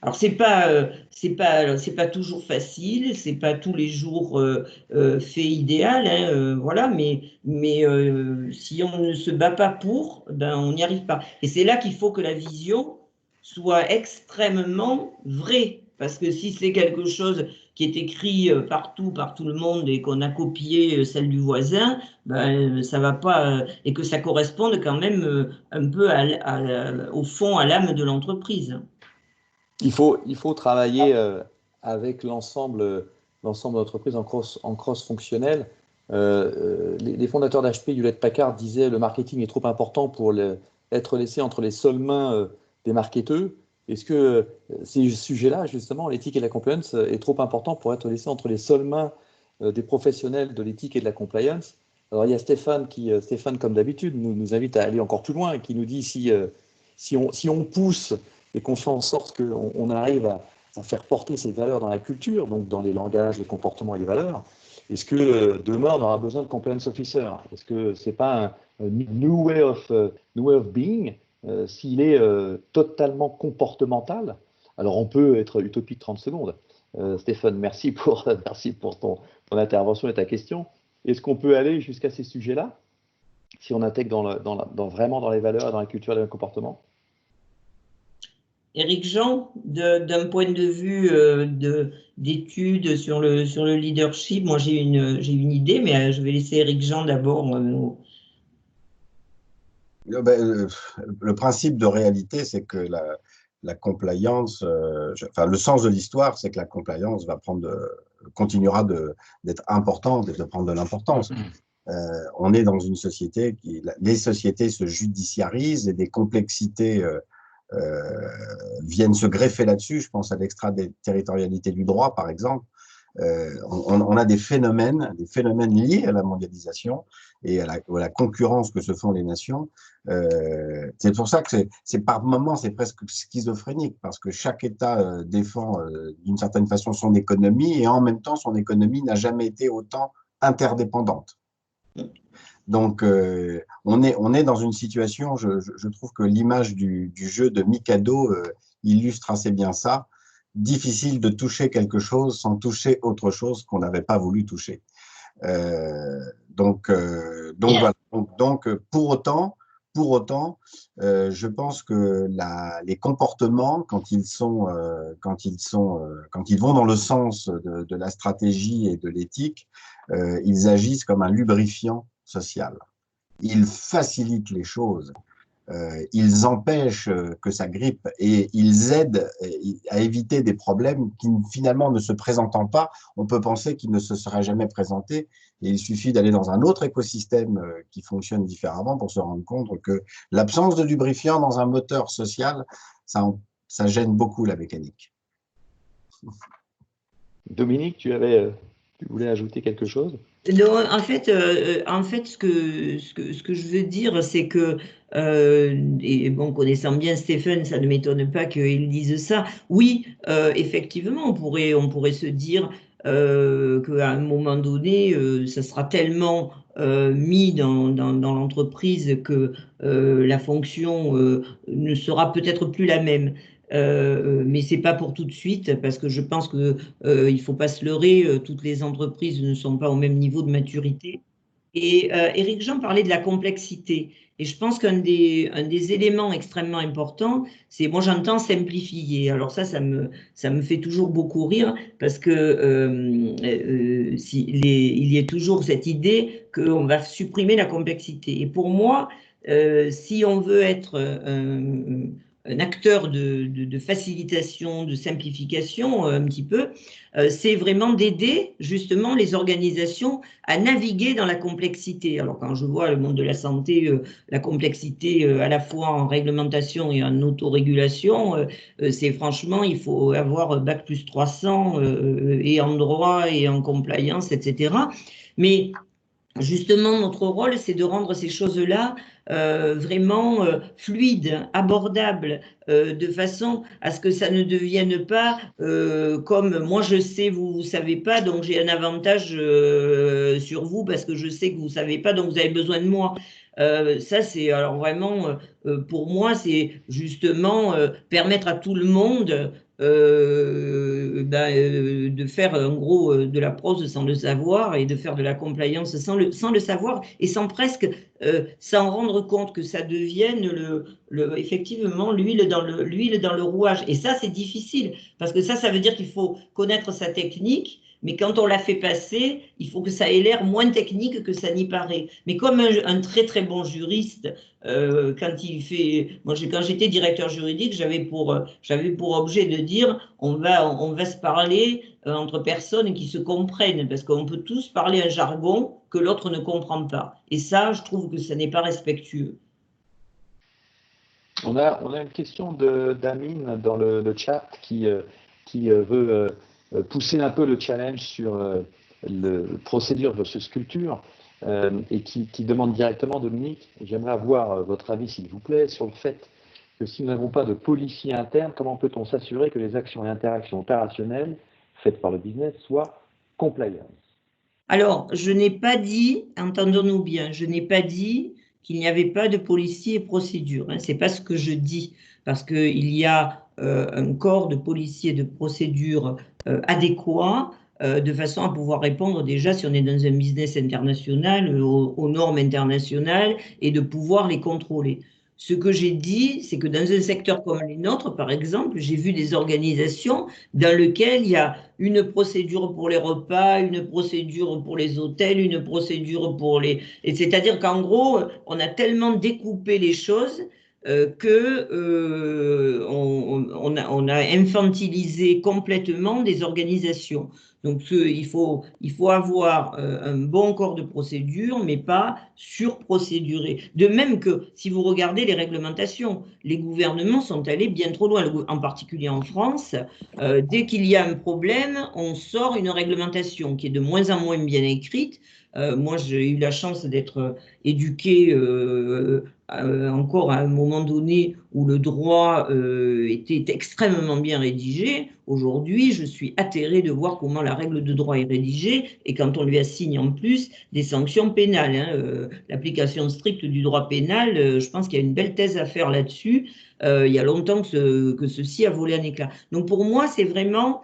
Alors, c'est pas toujours facile, c'est pas tous les jours fait idéal, hein, voilà, mais si on ne se bat pas pour, ben, on n'y arrive pas. Et c'est là qu'il faut que la vision soit extrêmement vraie, parce que si c'est quelque chose qui est écrit partout, par tout le monde, et qu'on a copié celle du voisin, ben, ça va pas, et que ça corresponde quand même un peu au fond, à l'âme de l'entreprise. Il faut travailler avec l'ensemble de l'entreprise en cross-fonctionnel. Les fondateurs d'HP, Hewlett-Packard, disaient le marketing est trop important pour être laissé entre les seules mains des marketeurs. Est-ce que ces sujets-là, justement, l'éthique et la compliance, est trop important pour être laissé entre les seules mains des professionnels de l'éthique et de la compliance? Alors, il y a Stéphane Stéphane, comme d'habitude, nous invite à aller encore plus loin, qui nous dit si on pousse et qu'on fait en sorte qu'on arrive à faire porter ces valeurs dans la culture, donc dans les langages, les comportements et les valeurs, est-ce que demain on aura besoin de compliance officer? Est-ce que c'est pas un new way of being s'il est totalement comportemental? Alors on peut être utopique 30 secondes. Stéphane, merci pour ton intervention et ta question. Est-ce qu'on peut aller jusqu'à ces sujets-là si on intègre vraiment dans les valeurs, dans la culture et dans le comportement? Éric Jean, d'un point de vue d'études sur le leadership, moi j'ai une idée, mais je vais laisser Éric Jean d'abord. Le principe de réalité, c'est que la compliance, enfin, le sens de l'histoire, c'est que la compliance continuera d'être importante et de prendre de l'importance. On est dans une société les sociétés se judiciarisent et des complexités viennent se greffer là-dessus. Je pense à l'extraterritorialité du droit, par exemple. On a des phénomènes liés à la mondialisation et à la concurrence que se font les nations. C'est pour ça que par moments, c'est presque schizophrénique, parce que chaque État défend d'une certaine façon son économie, et en même temps, son économie n'a jamais été autant interdépendante. Donc, on est dans une situation, je trouve que l'image du jeu de Mikado illustre assez bien ça. Difficile de toucher quelque chose sans toucher autre chose qu'on n'avait pas voulu toucher. Voilà. Donc, pour autant, je pense que les comportements, quand ils vont dans le sens de la stratégie et de l'éthique, ils agissent comme un lubrifiant social. Ils facilitent les choses. Ils empêchent que ça grippe et ils aident à éviter des problèmes qui finalement ne se présentant pas, on peut penser qu'ils ne se seraient jamais présentés, et il suffit d'aller dans un autre écosystème qui fonctionne différemment pour se rendre compte que l'absence de lubrifiant dans un moteur social, ça gêne beaucoup la mécanique. Dominique, tu voulais ajouter quelque chose? Non, en fait, ce que je veux dire, c'est que, et bon, connaissant bien Stéphane, ça ne m'étonne pas qu'il dise ça. Oui, effectivement, on pourrait se dire qu'à un moment donné, ça sera tellement mis dans l'entreprise que la fonction ne sera peut-être plus la même. Mais ce n'est pas pour tout de suite, parce que je pense qu'il ne faut pas se leurrer, toutes les entreprises ne sont pas au même niveau de maturité. Et Éric Jean parlait de la complexité. Et je pense qu'un des éléments extrêmement importants, c'est, moi j'entends simplifier. Alors ça me fait toujours beaucoup rire, parce que il y a toujours cette idée qu'on va supprimer la complexité. Et pour moi, si on veut être un acteur de facilitation, de simplification, un petit peu, c'est vraiment d'aider justement les organisations à naviguer dans la complexité. Alors quand je vois le monde de la santé, la complexité à la fois en réglementation et en autorégulation, c'est franchement, il faut avoir bac plus 300 et en droit et en compliance, etc. Mais justement, notre rôle, c'est de rendre ces choses-là vraiment fluides, abordables, de façon à ce que ça ne devienne pas comme moi je sais, vous ne savez pas, donc j'ai un avantage sur vous parce que je sais que vous ne savez pas, donc vous avez besoin de moi. Ça, c'est alors vraiment, pour moi, c'est justement permettre à tout le monde de faire en gros de la prose sans le savoir et de faire de la compliance sans le savoir et sans presque s'en rendre compte, que ça devienne effectivement l'huile dans le rouage. Et ça, c'est difficile parce que ça veut dire qu'il faut connaître sa technique. Mais quand on la fait passer, il faut que ça ait l'air moins technique que ça n'y paraît. Mais comme un très très bon juriste, quand j'étais directeur juridique, j'avais pour objet de dire on va se parler entre personnes qui se comprennent, parce qu'on peut tous parler un jargon que l'autre ne comprend pas. Et ça, je trouve que ça n'est pas respectueux. On a une question d'Amine dans le chat qui veut pousser un peu le challenge sur la procédure versus sculpture et qui demande directement, Dominique, j'aimerais avoir votre avis s'il vous plaît sur le fait que si nous n'avons pas de policier interne, comment peut-on s'assurer que les actions et interactions opérationnelles faites par le business soient compliant? Alors, je n'ai pas dit, entendons-nous bien, je n'ai pas dit qu'il n'y avait pas de policiers et procédures. Ce n'est pas ce que je dis, parce qu'il y a un corps de policiers et de procédures adéquats, de façon à pouvoir répondre déjà, si on est dans un business international, aux normes internationales et de pouvoir les contrôler. Ce que j'ai dit, c'est que dans un secteur comme les nôtres, par exemple, j'ai vu des organisations dans lesquelles il y a une procédure pour les repas, une procédure pour les hôtels, une procédure pour les... C'est-à-dire qu'en gros, on a tellement découpé les choses que on a infantilisé complètement des organisations. Donc, il faut avoir un bon corps de procédure, mais pas surprocédurer. De même que si vous regardez les réglementations, les gouvernements sont allés bien trop loin, en particulier en France. Dès qu'il y a un problème, on sort une réglementation qui est de moins en moins bien écrite. Moi, j'ai eu la chance d'être éduquée encore à un moment donné où le droit était extrêmement bien rédigé. Aujourd'hui, je suis atterrée de voir comment la règle de droit est rédigée et quand on lui assigne en plus des sanctions pénales. L'application stricte du droit pénal, je pense qu'il y a une belle thèse à faire là-dessus. Il y a longtemps que ceci a volé un éclat. Donc pour moi, c'est vraiment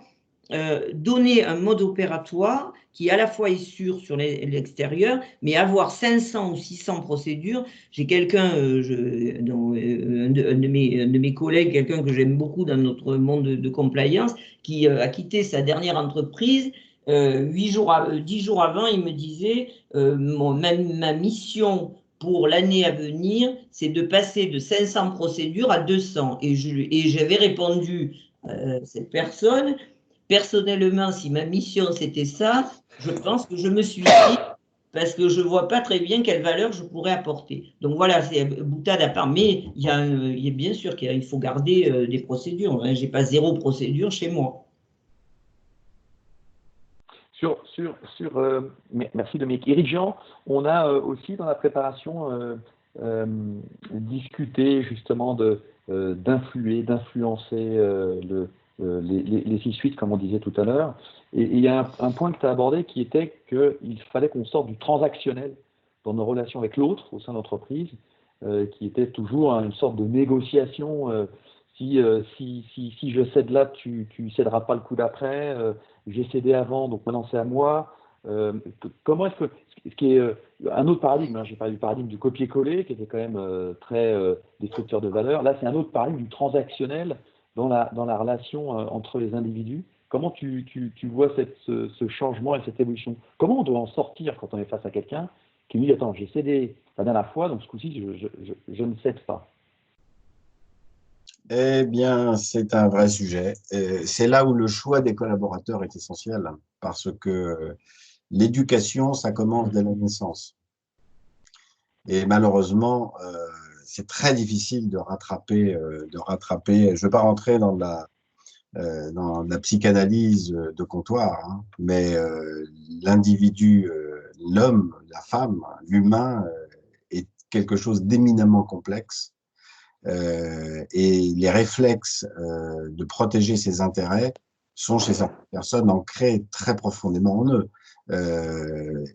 donner un mode opératoire qui à la fois est sûr sur l'extérieur, mais avoir 500 ou 600 procédures. J'ai quelqu'un, un de mes collègues, quelqu'un que j'aime beaucoup dans notre monde de compliance, qui a quitté sa dernière entreprise. 10 jours avant, il me disait ma mission pour l'année à venir, c'est de passer de 500 procédures à 200. Et j'avais répondu cette personne, personnellement, si ma mission c'était ça, je pense que je me suicide parce que je ne vois pas très bien quelle valeur je pourrais apporter. Donc voilà, c'est boutade à part. Mais il y a bien sûr qu'il faut garder des procédures. Je n'ai pas 0 procédure chez moi. Merci Dominique. Éric Jean, on a aussi dans la préparation discuté justement d'influer, d'influencer les C-suites, comme on disait tout à l'heure. Et il y a un point que tu as abordé qui était qu'il fallait qu'on sorte du transactionnel dans nos relations avec l'autre au sein de l'entreprise, qui était toujours une sorte de négociation. Si je cède là, tu céderas pas le coup d'après. J'ai cédé avant, donc maintenant c'est à moi. Comment est-ce que, ce qui est un autre paradigme, j'ai parlé du paradigme du copier-coller, qui était quand même très destructeur de valeur. Là, c'est un autre paradigme du transactionnel dans la relation entre les individus. Comment tu vois ce changement et cette évolution? Comment on doit en sortir quand on est face à quelqu'un qui nous dit « Attends, j'ai cédé la dernière fois, donc ce coup-ci, je ne cède pas ». Eh bien, c'est un vrai sujet. C'est là où le choix des collaborateurs est essentiel, parce que l'éducation, ça commence dès la naissance. Et malheureusement, c'est très difficile de rattraper. Je ne veux pas rentrer dans la psychanalyse de comptoir, hein, mais l'individu, l'homme, la femme, l'humain est quelque chose d'éminemment complexe. Et les réflexes de protéger ses intérêts sont chez certaines personnes ancrés très profondément en eux.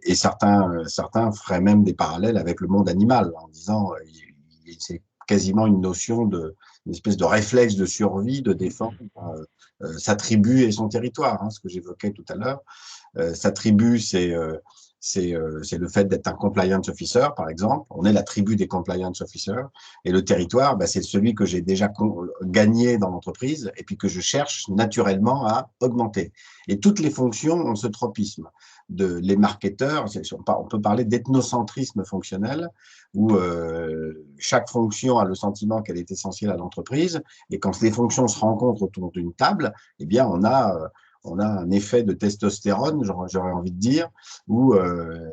Et certains feraient même des parallèles avec le monde animal en disant c'est quasiment une notion une espèce de réflexe de survie, de défense, sa tribu et son territoire, hein, ce que j'évoquais tout à l'heure. Sa tribu, c'est le fait d'être un compliance officer, par exemple. On est la tribu des compliance officers. Et le territoire, c'est celui que j'ai déjà gagné dans l'entreprise et puis que je cherche naturellement à augmenter. Et toutes les fonctions ont ce tropisme. Les marketeurs, on peut parler d'ethnocentrisme fonctionnel, où chaque fonction a le sentiment qu'elle est essentielle à l'entreprise. Et quand les fonctions se rencontrent autour d'une table, eh bien, on a un effet de testostérone, j'aurais envie de dire, où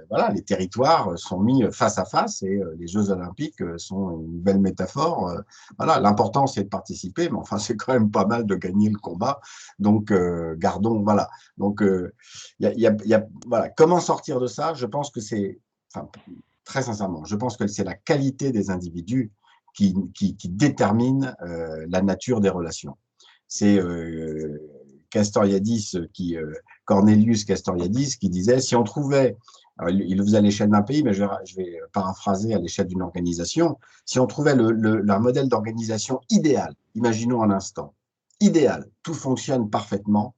voilà, les territoires sont mis face à face et les Jeux Olympiques sont une belle métaphore. Voilà, l'important, c'est de participer, mais enfin, c'est quand même pas mal de gagner le combat. Donc, gardons, voilà. Donc, voilà. Comment sortir de ça? Je pense que c'est, enfin, très sincèrement, je pense que c'est la qualité des individus qui détermine la nature des relations. C'est Cornelius Castoriadis qui disait, si on trouvait, alors il le faisait à l'échelle d'un pays, mais je vais paraphraser à l'échelle d'une organisation, si on trouvait un modèle d'organisation idéal, imaginons un instant, idéal, tout fonctionne parfaitement,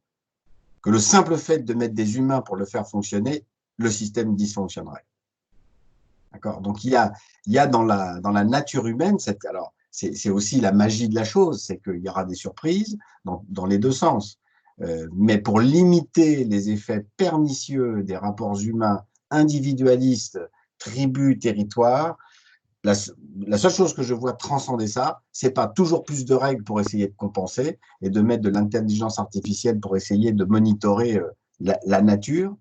que le simple fait de mettre des humains pour le faire fonctionner, le système dysfonctionnerait. D'accord. Donc, il y a dans la nature humaine, alors, c'est aussi la magie de la chose, c'est qu'il y aura des surprises dans les deux sens. Mais pour limiter les effets pernicieux des rapports humains individualistes, tribus, territoires, la seule chose que je vois transcender ça, c'est pas toujours plus de règles pour essayer de compenser et de mettre de l'intelligence artificielle pour essayer de monitorer la nature,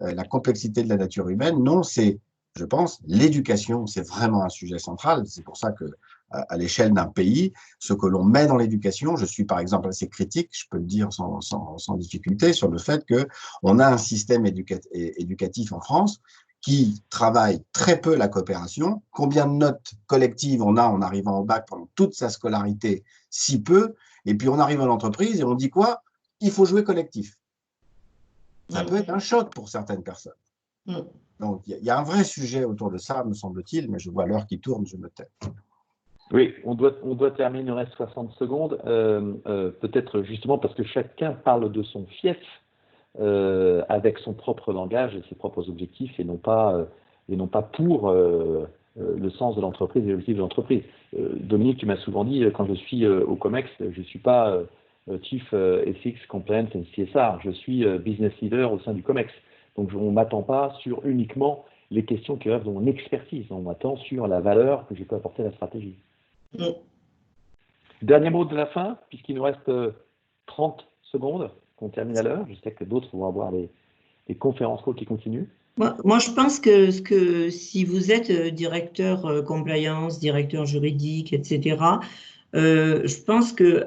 la complexité de la nature humaine. Non, c'est, je pense, l'éducation, c'est vraiment un sujet central. C'est pour ça que, à l'échelle d'un pays, ce que l'on met dans l'éducation, je suis par exemple assez critique, je peux le dire sans difficulté, sur le fait qu'on a un système éducatif en France qui travaille très peu la coopération. Combien de notes collectives on a en arrivant au bac pendant toute sa scolarité? Si peu. Et puis on arrive à l'entreprise et on dit quoi? Il faut jouer collectif. Ça peut être un choc pour certaines personnes. Donc il y a un vrai sujet autour de ça, me semble-t-il, mais je vois l'heure qui tourne, je me tais. Oui, on doit terminer, il nous reste 60 secondes. Peut-être justement parce que chacun parle de son fief, avec son propre langage et ses propres objectifs, et non pas pour le sens de l'entreprise et l'objectif de l'entreprise. Dominique, tu m'as souvent dit, quand je suis au COMEX, je ne suis pas Chief Ethics, Compliance and CSR, je suis Business Leader au sein du COMEX. Donc on ne m'attend pas sur uniquement les questions qui relèvent de mon expertise, on m'attend sur la valeur que je peux apporter à la stratégie. Dernier mot de la fin, puisqu'il nous reste 30 secondes, qu'on termine à l'heure. Je sais que d'autres vont avoir des conférences calls qui continuent. Moi, je pense que si vous êtes directeur compliance, directeur juridique, etc., je pense que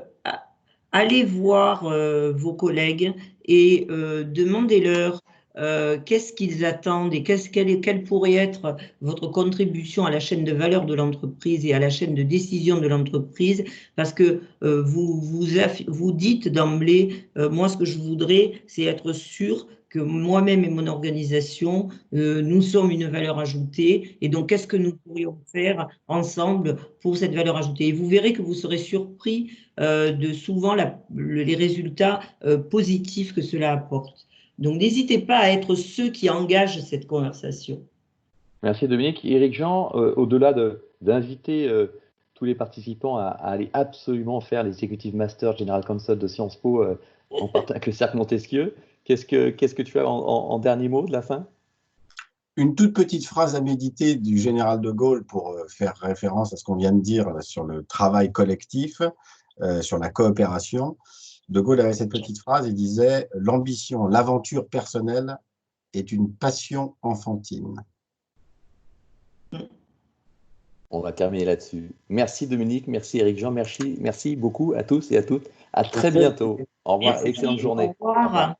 allez voir vos collègues et demandez-leur qu'est-ce qu'ils attendent et quelle pourrait être votre contribution à la chaîne de valeur de l'entreprise et à la chaîne de décision de l'entreprise, parce que vous dites d'emblée, moi ce que je voudrais, c'est être sûr que moi-même et mon organisation, nous sommes une valeur ajoutée, et donc qu'est-ce que nous pourrions faire ensemble pour cette valeur ajoutée. Et vous verrez que vous serez surpris de souvent les résultats positifs que cela apporte. Donc n'hésitez pas à être ceux qui engagent cette conversation. Merci Dominique. Éric Jean, au-delà d'inviter tous les participants à aller absolument faire les Executive Master General Counsel de Sciences Po en partant avec le cercle Montesquieu, qu'est-ce que tu as en dernier mot de la fin? Une toute petite phrase à méditer du général de Gaulle pour faire référence à ce qu'on vient de dire sur le travail collectif, sur la coopération. De Gaulle avait cette petite phrase, il disait « L'ambition, l'aventure personnelle est une passion enfantine ». On va terminer là-dessus. Merci Dominique, merci Éric Jean, merci beaucoup à tous et à toutes. À très bientôt. Au revoir, excellente journée. Au revoir.